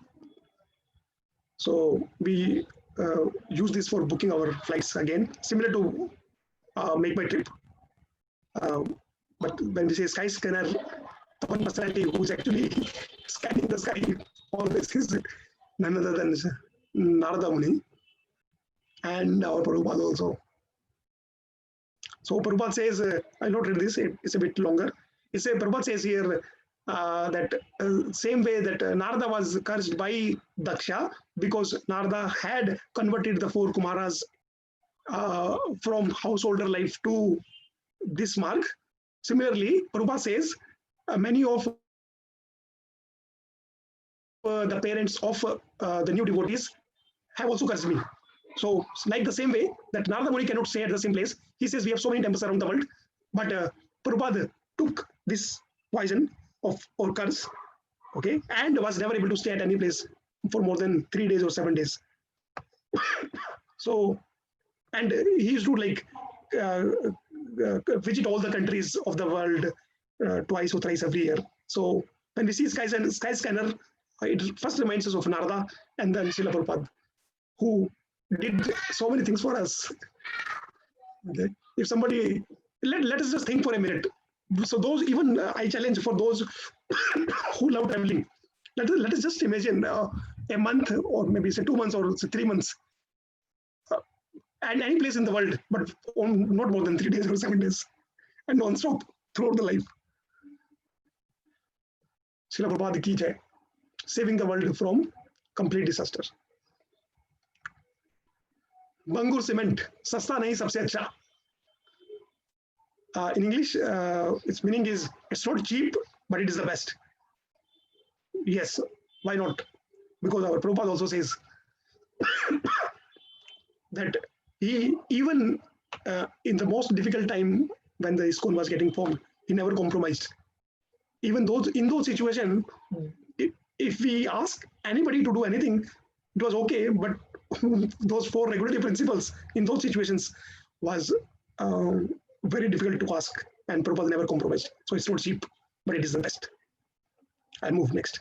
So we use this for booking our flights again, similar to Make My Trip. But when we say sky scanner, the one personality who is actually scanning the sky always is none other than Narada Muni and our Prabhupada also. So Prabhupada says, I'll not read this, it's a bit longer. Prabhupada says here that same way that Narada was cursed by Daksha because Narada had converted the 4 Kumaras from householder life to this mark. Similarly, Prabhupada says many of the parents of the new devotees have also cursed me. So, like the same way that Narada Muni cannot stay at the same place, he says we have so many temples around the world, but Prabhupada took this poison or curse, okay, and was never able to stay at any place for more than 3 days or 7 days. So, and he used to visit all the countries of the world twice or thrice every year. So when we see Skyscanner, it first reminds us of Narada and then Srila Prabhupada, who did so many things for us. Okay. If somebody, let us just think for a minute. So those, even I challenge for those who love traveling, let us just imagine a month or maybe say 2 months or say 3 months and any place in the world, but not more than 3 days or 7 days, and non-stop throughout the life. Srila Prabhupada ki jai, saving the world from complete disaster. Bangur cement, sasta nahi sabse acha. In English, its meaning is, it's not cheap, but it is the best. Yes, why not? Because our Prabhupada also says that he, even in the most difficult time when the ISKCON was getting formed, he never compromised. Even those in those situations, if we ask anybody to do anything, it was okay, but those 4 regulatory principles in those situations was very difficult to ask, and Prabhupada never compromised. So it's not cheap, but it is the best. I'll move next.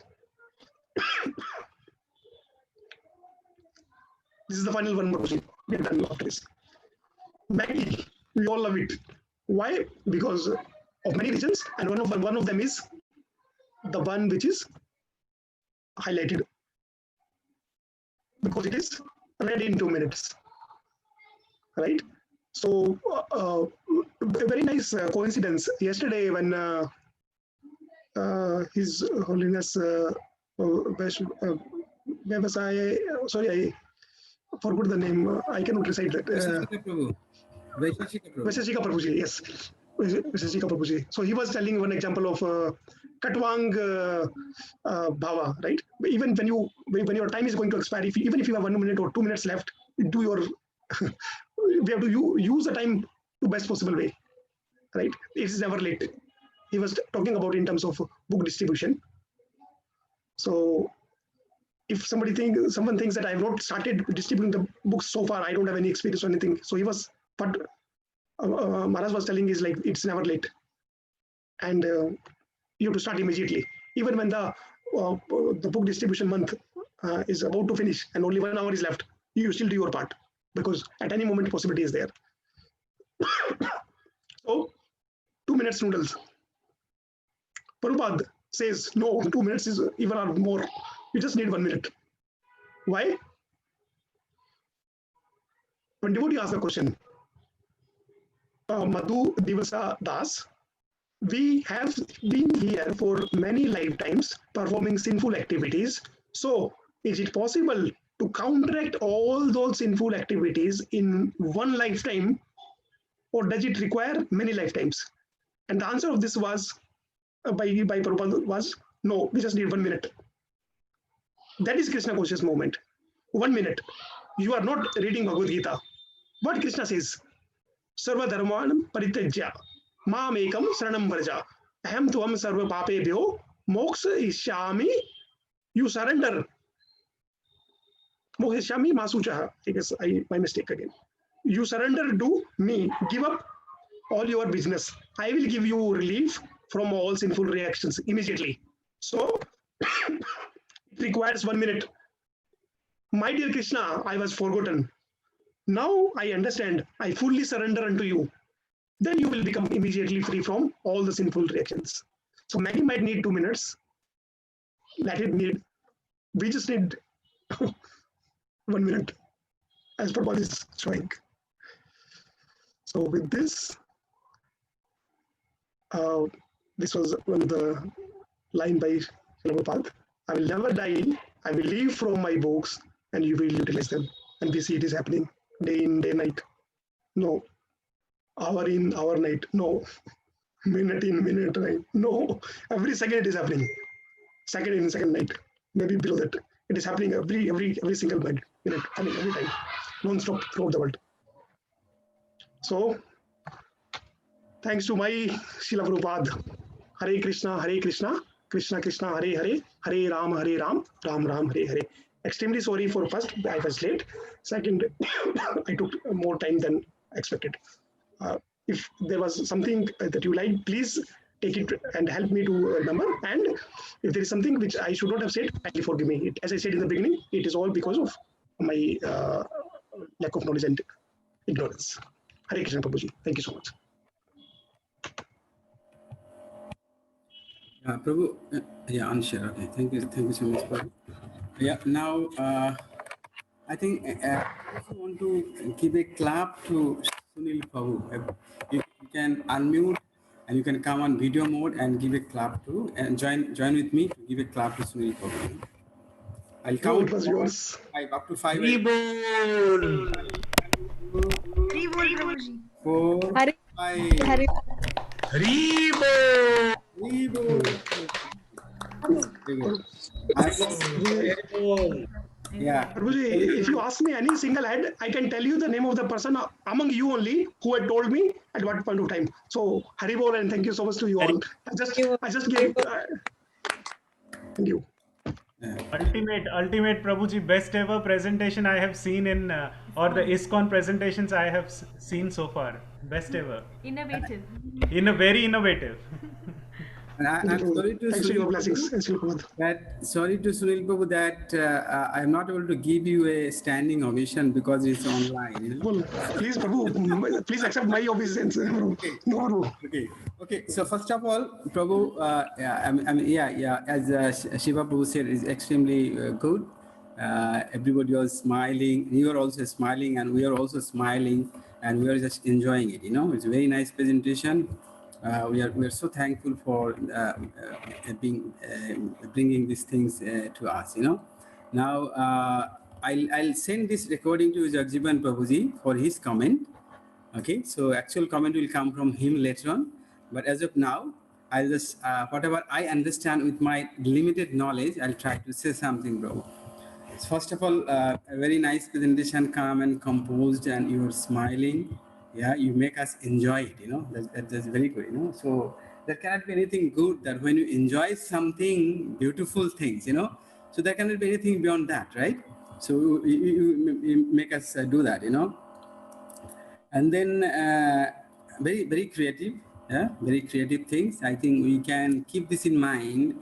This is the final one, Prabhuji. We are done after this. Maggie, we all love it. Why? Because of many reasons, and one of them is the one which is highlighted, because it is read in 2 minutes, right? So a very nice coincidence. Yesterday, when His Holiness sorry, I forgot the name. I cannot recite that. Vaisheshika Prabhuji, yes. Vaisheshika Prabhuji. So he was telling one example of Katwang Bhava, right? Even when your time is going to expire, even if you have 1 minute or 2 minutes left, do your we have to use the time to best possible way, right? It is never late. He was talking about in terms of book distribution. So if someone thinks that I have not started distributing the books so far, I don't have any experience or anything. So he was, but Maharaj was telling is like, it's never late. And you have to start immediately. Even when the book distribution month is about to finish and only 1 hour is left, you still do your part, because at any moment possibility is there. So 2 minutes noodles. Prabhupada says, no, 2 minutes is even or more. You just need 1 minute. Why? When devotee asks a question, Madhu Divasa Das, we have been here for many lifetimes performing sinful activities. So is it possible to counteract all those sinful activities in one lifetime, or does it require many lifetimes? And the answer of this was by Prabhupada was, no, we just need 1 minute. That is Krishna conscious movement. 1 minute. You are not reading Bhagavad Gita. What Krishna says, Sarva Dharman Parityajya Mam Ekam Saranam Vraja Aham Tuam Sarva Papebhyo Moksha Ishyami. You surrender. Moksha Ishyami Masuchaha. I guess my mistake again. You surrender to me. Give up all your business. I will give you relief from all sinful reactions immediately. So it requires 1 minute. My dear Krishna, I was forgotten. Now I understand. I fully surrender unto you. Then you will become immediately free from all the sinful reactions. So Maggie might need 2 minutes. Let it need. We just need 1 minute, as Prabhupada is showing. So with this, this was one of the line by Prabhupada. I will never die. I will leave from my books, and you will utilize them. And we see it is happening day in, day night. No. Hour in, hour night. No. Minute in, minute night. No. Every second it is happening. Second in, second night. Maybe below that. It is happening every single minute. I mean, every time. Non-stop throughout the world. So, thanks to my Srila Prabhupada. Hare Krishna, Krishna Krishna, Hare Hare, Hare Ram, Ram Ram, Hare Hare. Extremely sorry for first, I was late. Second, I took more time than expected. if there was something that you like, please take it and help me to remember. And if there is something which I should not have said, kindly forgive me. As I said in the beginning, it is all because of my lack of knowledge and ignorance. Hare Krishna, Prabhuji. Thank you so much. Prabhu, yeah, Anshar. Okay, thank you so much, Prabhu. Yeah, now I think I also want to give a clap to Sunil Prabhu. You can unmute and you can come on video mode and give a clap to, and join with me to give a clap to Sunil Prabhu. I'll count. It was yours. Up to 5. Reborn. 3 bol Prabhuji. 4, Hare 5. Reborn. Yeah. Prabhuji, if you ask me any single head, I can tell you the name of the person among you only who had told me at what point of time. So Haribol, and thank you so much to you all. I just gave. Thank you. Ultimate Prabhuji, best ever presentation I have seen in or the ISKCON presentations I have seen so far. Best ever. Innovative. Very innovative. And I'm sorry to your blessings. Sorry to Sunil Prabhu that I'm not able to give you a standing ovation because it's online. You know? Well, please, Prabhu, please accept my obeisance. No. Okay. So first of all, Prabhu, as Shiva Prabhu said, is extremely good. Everybody was smiling. You are also smiling, and we are also smiling, and we are just enjoying it. You know, it's a very nice presentation. We are so thankful for bringing these things to us. You know, now I'll send this recording to Jagjiban Prabhuji for his comment. Okay, so actual comment will come from him later on. But as of now, I'll just whatever I understand with my limited knowledge, I'll try to say something, bro. First of all, a very nice presentation, calm and composed, and you're smiling. Yeah, you make us enjoy it, you know, that's very good, you know. So there cannot be anything good that when you enjoy something, beautiful things, you know, so there cannot be anything beyond that, right? So you make us do that, you know. And then very creative, yeah, very creative things. I think we can keep this in mind,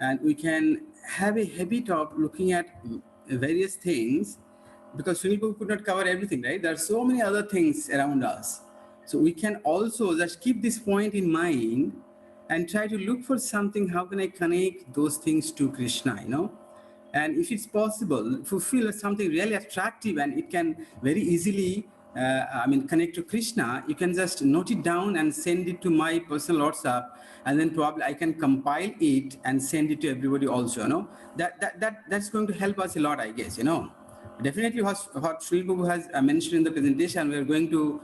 and we can have a habit of looking at various things, because Sunil Prabhu could not cover everything, right? There are so many other things around us. So we can also just keep this point in mind and try to look for something, how can I connect those things to Krishna, you know? And if it's possible, if you feel something really attractive and it can very easily, connect to Krishna, you can just note it down and send it to my personal WhatsApp, and then probably I can compile it and send it to everybody also, you know? That's going to help us a lot, I guess, you know? Definitely what Sri Prabhu has mentioned in the presentation, we're going to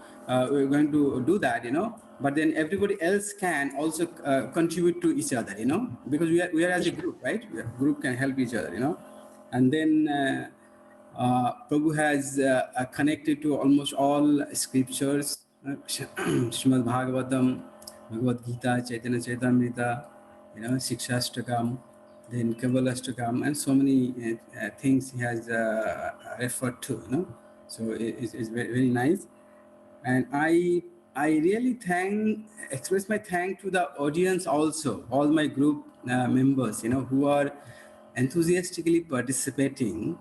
do that, you know, but then everybody else can also contribute to each other, you know, because we are as a group, right? Group can help each other, you know. And then Prabhu has connected to almost all scriptures, Srimad Bhagavatam, Bhagavad Gita, Chaitanya Chaitamrita, you know, Shikshashtakam, then Kabbalastakam, and so many things he has referred to, you know. So it's very, very nice. And I really express my thank to the audience also, all my group members, you know, who are enthusiastically participating.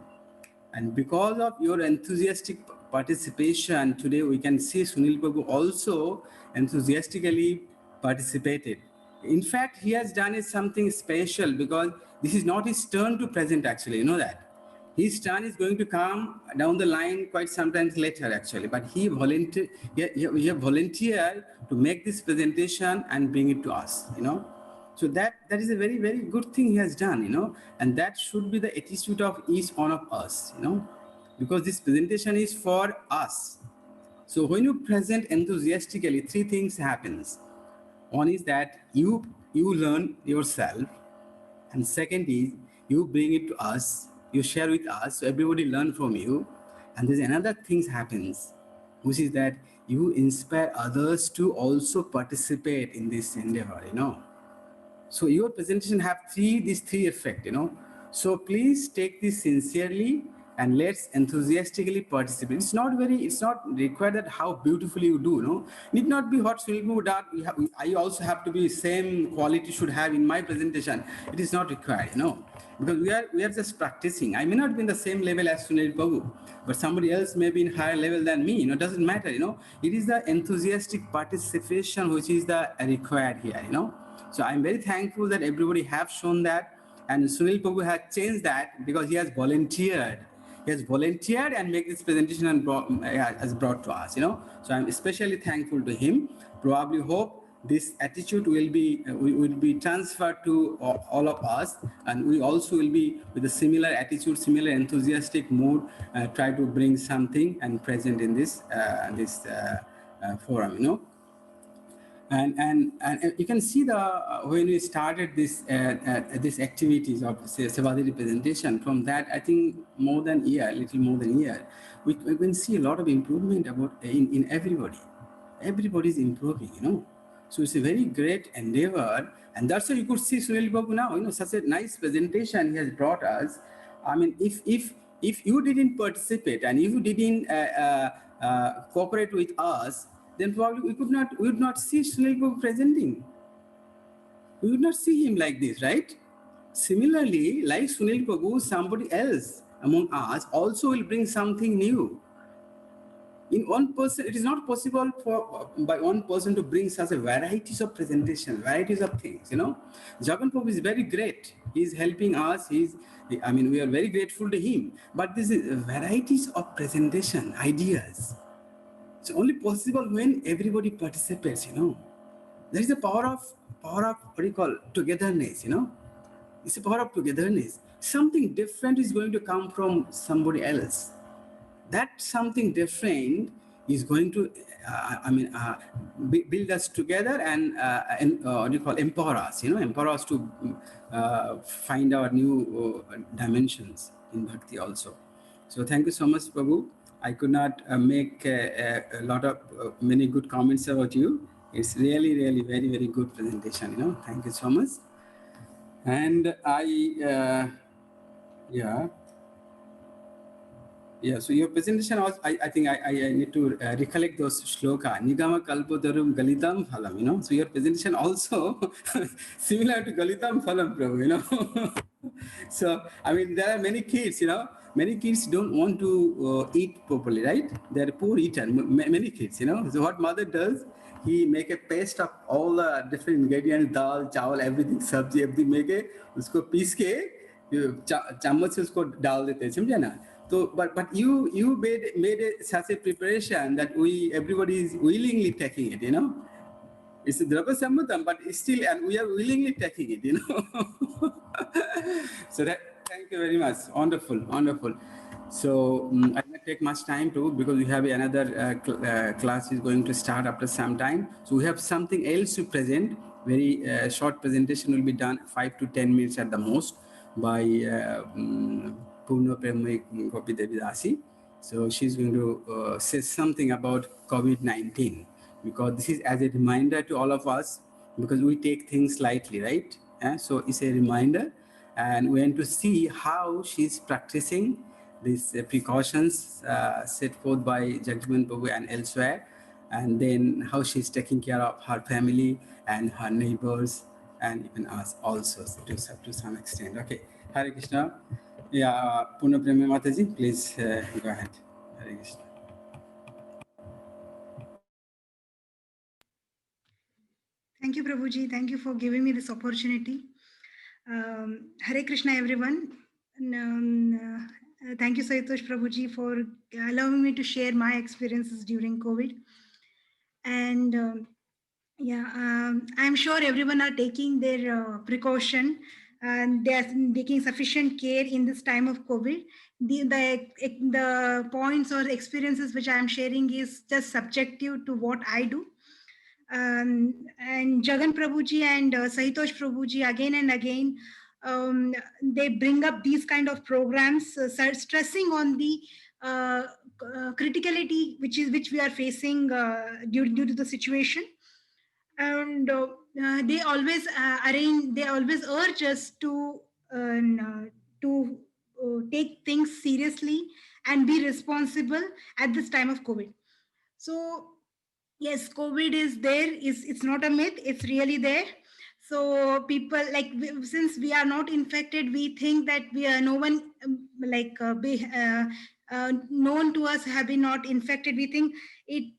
And because of your enthusiastic participation today, we can see Sunil Prabhu also enthusiastically participated. In fact, he has done something special, because this is not his turn to present, actually, you know that. His turn is going to come down the line quite sometimes later, actually. But he volunteered to make this presentation and bring it to us, you know. So that is a very, very good thing he has done, you know. And that should be the attitude of each one of us, you know, because this presentation is for us. So when you present enthusiastically, 3 things happens. One is that you learn yourself, and second is you bring it to us, you share with us, so everybody learn from you. And there's another thing happens, which is that you inspire others to also participate in this endeavor, you know. So your presentation have these three effects, you know. So please take this sincerely and let's enthusiastically participate. It's not required that how beautifully you do, no? Need not be what Sunil Babu did. I also have to be same quality should have in my presentation. It is not required, you know, because we are just practicing. I may not be in the same level as Sunil Babu, but somebody else may be in higher level than me, you know, doesn't matter, you know. It is the enthusiastic participation which is the required here, you know. So I'm very thankful that everybody have shown that, and Sunil Babu has changed that because he has volunteered. He has volunteered and make this presentation and brought to us, you know. So I'm especially thankful to him. Probably hope this attitude will be transferred to all of us, and we also will be with a similar attitude, similar enthusiastic mood, try to bring something and present in this forum, you know. And you can see when we started this these activities of Sevadari presentation, from that I think more than a year, little more than a year, we can see a lot of improvement about in everybody. Everybody is improving, you know. So it's a very great endeavor, and that's why you could see Sunil Babu now, you know, such a nice presentation he has brought us. I mean, if you didn't participate and if you didn't cooperate with us, then probably we would not see Sunil Babu presenting. We would not see him like this, right? Similarly, like Sunil Babu, somebody else among us also will bring something new. In one person, it is not possible by one person to bring such a varieties of presentation, varieties of things, you know. Jagan Prabhu is very great. He's helping us. We are very grateful to him. But this is varieties of presentation, ideas. It's only possible when everybody participates, you know. There is a power of what do you call togetherness, you know. It's a power of togetherness. Something different is going to come from somebody else. That something different is going to, build us together and what do you call, empower us, you know, empower us to find our new dimensions in Bhakti also. So thank you so much, Prabhu. I could not make a lot of many good comments about you. It's really, really very, very good presentation, you know. Thank you so much. And so your presentation was, I think I need to recollect those shloka. Nigama kalpodarum galitam phalam, you know. So your presentation also similar to galitam phalam, Prabhu, you know. So, I mean, there are many kids, you know. Many kids don't want to eat properly, right? They're poor eater, many kids, you know. So what mother does, he make a paste of all the different ingredients, dal, chawal, everything, sabji, everything, make it, usko piece ke, chammach se usko dal dete, samjhe na? So, but you made such a preparation that everybody is willingly taking it, you know. It's a drapa sammutam, but still, and we are willingly taking it, you know. So thank you very much. Wonderful, wonderful. So I won't take much time too, because we have another class is going to start after some time. So we have something else to present. Very short presentation will be done, 5 to 10 minutes at the most, by Purna Premai Gopi Devi Dasi. So she's going to say something about COVID-19, because this is as a reminder to all of us, because we take things lightly, right? So it's a reminder, and we want to see how she's practicing these precautions set forth by Jagjivan Babu and elsewhere, and then how she's taking care of her family and her neighbors and even us also to some extent. Okay, Hare Krishna. Yeah, Purna Premai Mataji, please go ahead. Hare Krishna. Thank you, Prabhuji. Thank you for giving me this opportunity. Hare Krishna, everyone. Thank you, Saitosh Prabhuji, for allowing me to share my experiences during COVID. And I'm sure everyone are taking their precaution, and they are taking sufficient care in this time of COVID. The points or experiences which I am sharing is just subjective to what I do. And Jagan Prabhuji and Sahitosh Prabhuji again and again, they bring up these kind of programs, stressing on the criticality which we are facing due to the situation. And they always urge us to take things seriously and be responsible at this time of COVID. So yes, COVID is there. It's not a myth. It's really there. So people like since we are not infected, we think that we are no one known to us have been not infected. We think it.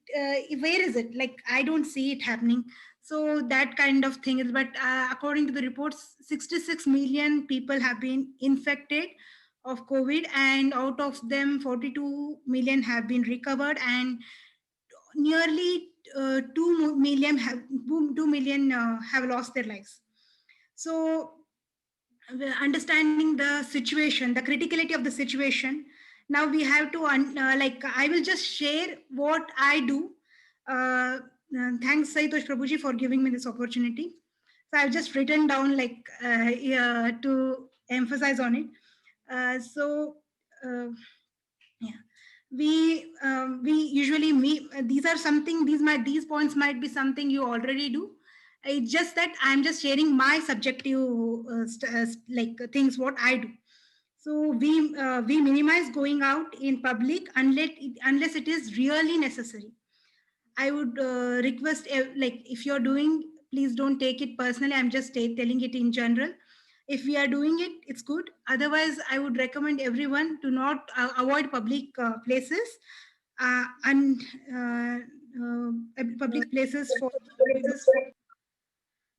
Where is it? Like I don't see it happening. So that kind of thing is. But according to the reports, 66 million people have been infected of COVID, and out of them, 42 million have been recovered, and nearly 2 million have lost their lives. So understanding the situation, the criticality of the situation, now we have to I will just share what I do. Thanks Saitosh Prabhuji for giving me this opportunity. So I've just written down to emphasize on it. Yeah, we usually meet, these points might be something you already do. It's just that I'm just sharing my subjective things what I do. So we minimize going out in public unless it is really necessary. I would request if you're doing, please don't take it personally. I'm just telling it in general. If we are doing it, it's good. Otherwise, I would recommend everyone to not avoid public places and public places for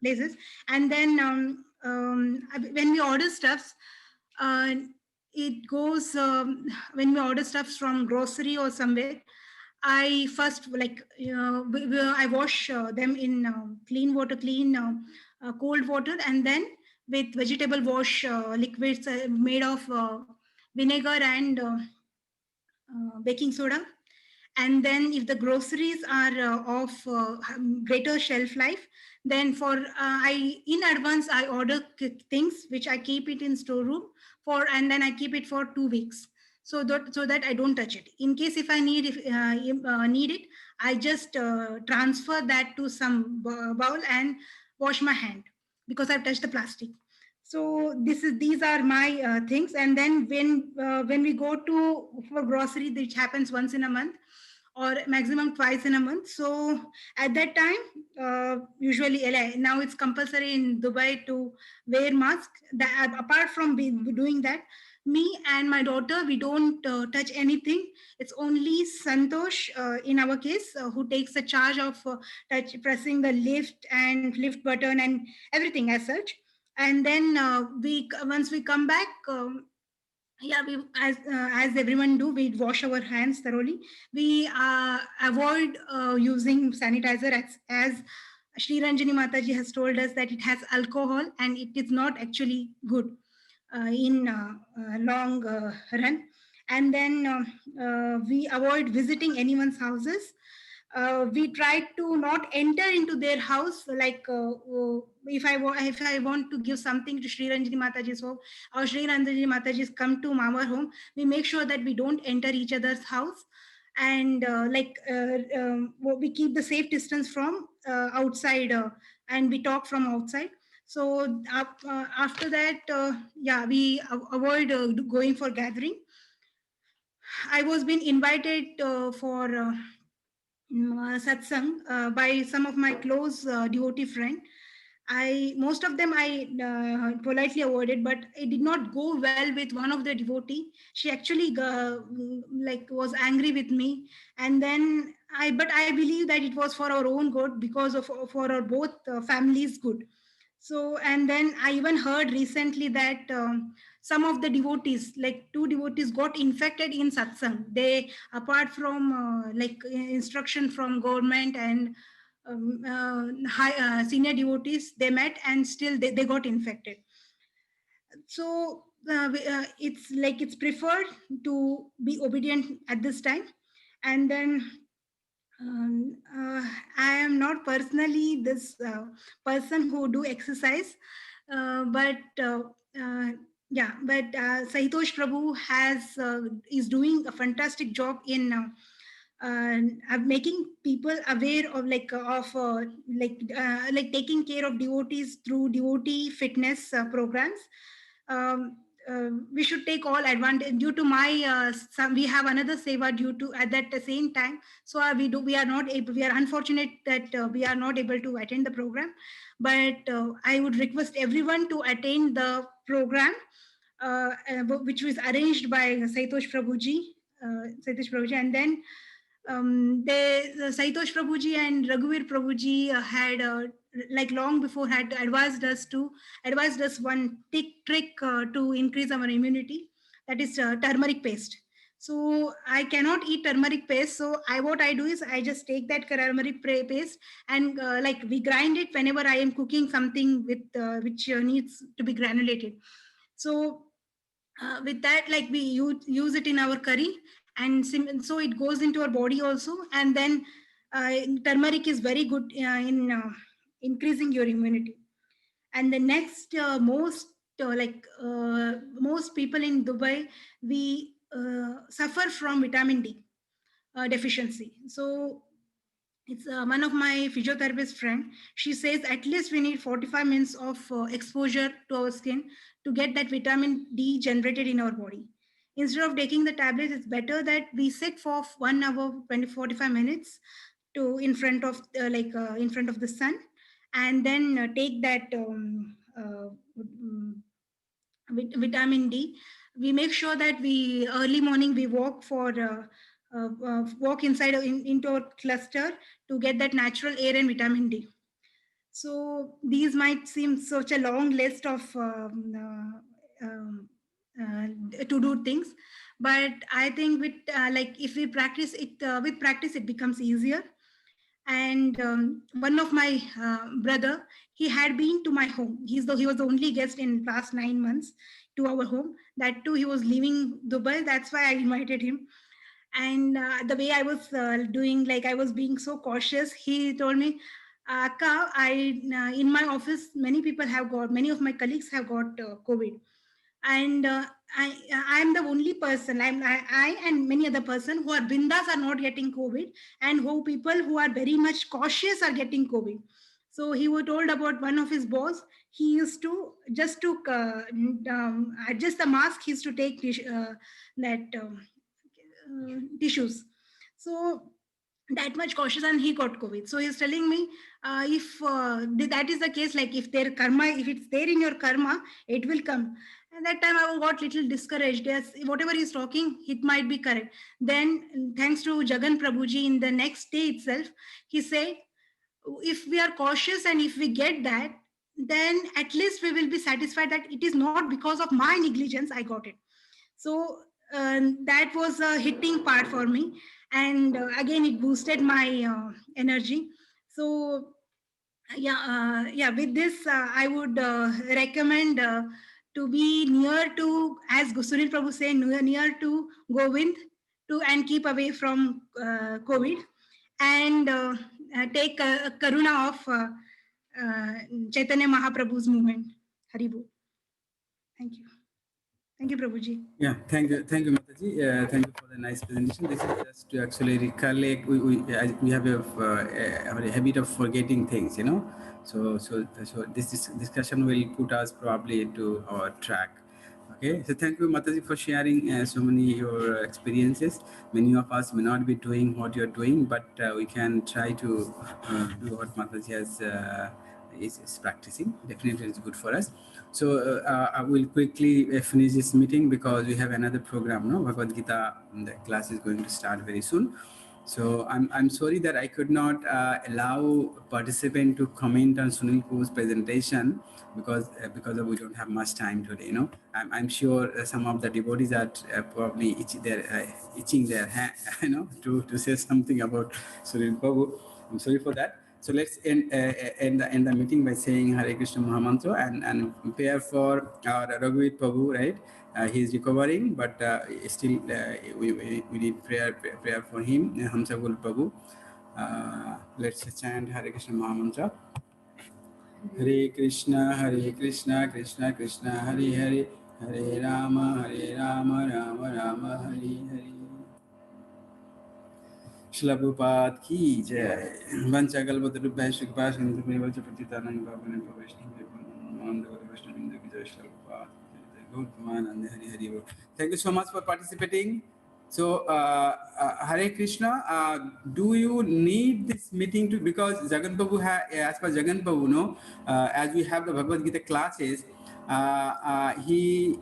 places. And then when we order stuffs, it goes when we order stuffs from grocery or somewhere. I first I wash them in clean water, cold water, and then with vegetable wash liquids made of vinegar and baking soda. And then if the groceries are of greater shelf life, then in advance I order things which I keep it in storeroom and then I keep it for 2 weeks. So that I don't touch it. In case if I need it, I just transfer that to some bowl and wash my hand because I've touched the plastic. So these are my things. And then when we go for grocery, which happens once in a month or maximum twice in a month. So at that time, usually now it's compulsory in Dubai to wear mask. Apart from doing that, me and my daughter, we don't touch anything. It's only Santosh in our case who takes the charge of pressing the lift button and everything as such. And then once we come back, we as everyone do, we wash our hands thoroughly. We avoid using sanitizer as Shri Ranjani Mataji has told us that it has alcohol and it is not actually good in long run. And then we avoid visiting anyone's houses. We try to not enter into their house. If I want to give something to Shri Ranjani Mataji's home, or Shri Ranjani Mataji's come to our home, we make sure that we don't enter each other's house. And we keep the safe distance from outside and we talk from outside. So after that, we avoid going for gathering. I was being invited for satsang by some of my close devotee friend. Most of them I politely avoided, but it did not go well with one of the devotee. She actually was angry with me, and then I believe that it was for our own good, because for our both families' good. So, and then I even heard recently that some of the devotees, like 2 devotees, got infected in satsang. They, apart from instruction from government and senior devotees, they met and still they got infected. So it's preferred to be obedient at this time. And then I am not personally this person who do exercise, but Saitosh Prabhu is doing a fantastic job in making people aware of taking care of devotees through devotee fitness programs. we should take all advantage. Due to my we have another seva due to at that the same time, so we are not able, we are unfortunate that we are not able to attend the program, but I would request everyone to attend the program which was arranged by Saitosh Prabhuji, and then Saitosh Prabhuji and Raghuveer Prabhuji had like long before had advised us one trick to increase our immunity, that is turmeric paste. So I cannot eat turmeric paste, so what I do is I just take that turmeric paste and like we grind it whenever I am cooking something with which needs to be granulated. So with that, like we use it in our curry, and so it goes into our body also. And then turmeric is very good in increasing your immunity. And the next most most people in Dubai, we suffer from vitamin D deficiency. So it's one of my physiotherapist friend. She says at least we need 45 minutes of exposure to our skin to get that vitamin D generated in our body. Instead of taking the tablets, it's better that we sit for 1 hour, 45 minutes to in front of in front of the sun, and then take that vitamin D. We make sure that we early morning we walk for walk inside into a cluster to get that natural air and vitamin D. So these might seem such a long list of to do things, but I think with like if we practice it with practice, it becomes easier. And one of my brother, he had been to my home. He was the only guest in past 9 months to our home. That too, he was leaving Dubai. That's why I invited him. And the way I was doing, like I was being so cautious, he told me, Akka, in my office, many of my colleagues have got COVID. And I'm the only person, I and many other person who are bindas are not getting COVID, and who people who are very much cautious are getting COVID. So he was told about one of his boss. He used to just to adjust the mask. He used to take tissues. So that much cautious, and he got COVID. So he's telling me, if that is the case, like if their karma, if it's there in your karma, it will come. And that time I got little discouraged. Yes, whatever he's talking, it might be correct. Then thanks to Jagan Prabhuji, in the next day itself, he said, if we are cautious and if we get that, then at least we will be satisfied that it is not because of my negligence I got it. So that was a hitting part for me. And again, it boosted my energy. So yeah, with this, I would recommend to be near to, as Sunil Prabhu said, near to Govind, and keep away from COVID, and take karuna of Chaitanya Mahaprabhu's movement. Haribo. Thank you. Thank you, Prabhuji. Yeah, thank you, Mataji. Thank you for the nice presentation. This is just to actually recollect. We have a habit of forgetting things, you know. So this discussion will put us probably into our track. Okay, so thank you, Mataji, for sharing so many your experiences. Many of us may not be doing what you're doing, but we can try to do what Mataji has is practicing. Definitely, it's good for us. So I will quickly finish this meeting because we have another program. No, Bhagavad Gita, the class is going to start very soon. So I'm sorry that I could not allow participant to comment on Sunil Prabhu's presentation because we don't have much time today. You know, I'm sure some of the devotees are probably itching their hand, you know, to say something about Sunil Prabhu. I'm sorry for that. So let's end the meeting by saying Hare Krishna Mahamantra and prepare for our Raghuveer Prabhu, right? He's recovering, but still we need prayer for him, Hamsagul Prabhu. Let's chant Hare Krishna Mahamantra. Hare Krishna, Krishna Krishna, Hare Hare, Hare Rama, Rama Rama, Hare Hare. Shila Prabhupada ki jai. Vanchagal Bhadrabhaya Shikpa Sindhu Parivacha Patitanang Bhavane Pavashni Nanda Vaishnavinda ki jai. Shila Prabhupada. Good one, Hari Hari Bol. Thank you so much for participating. So, Hare Krishna, do you need this meeting to, because Jagan Babu, as per Jagan Babu, no, as we have the Bhagavad Gita classes, he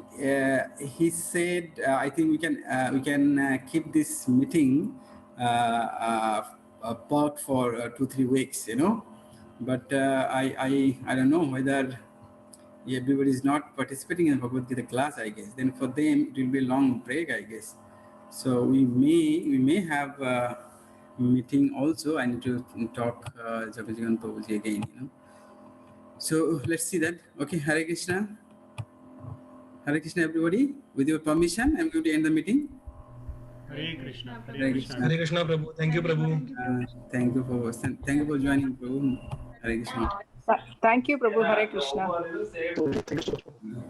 said, I think we can keep this meeting apart for 2-3 weeks, you know, but I don't know whether everybody is not participating in Bhagavad Gita class, I guess. Then for them, it will be a long break, I guess. So we may have a meeting also. I need to talk Jagan Prabhuji again, you know. So let's see that. Okay, Hare Krishna. Hare Krishna, everybody. With your permission, I'm going to end the meeting. Hare Krishna. Hare Krishna. Hare Krishna, Prabhu. Thank you, Prabhu. Thank you for joining, Prabhu. Hare Krishna. Thank you, Prabhu. Hare Krishna. Thank you so much.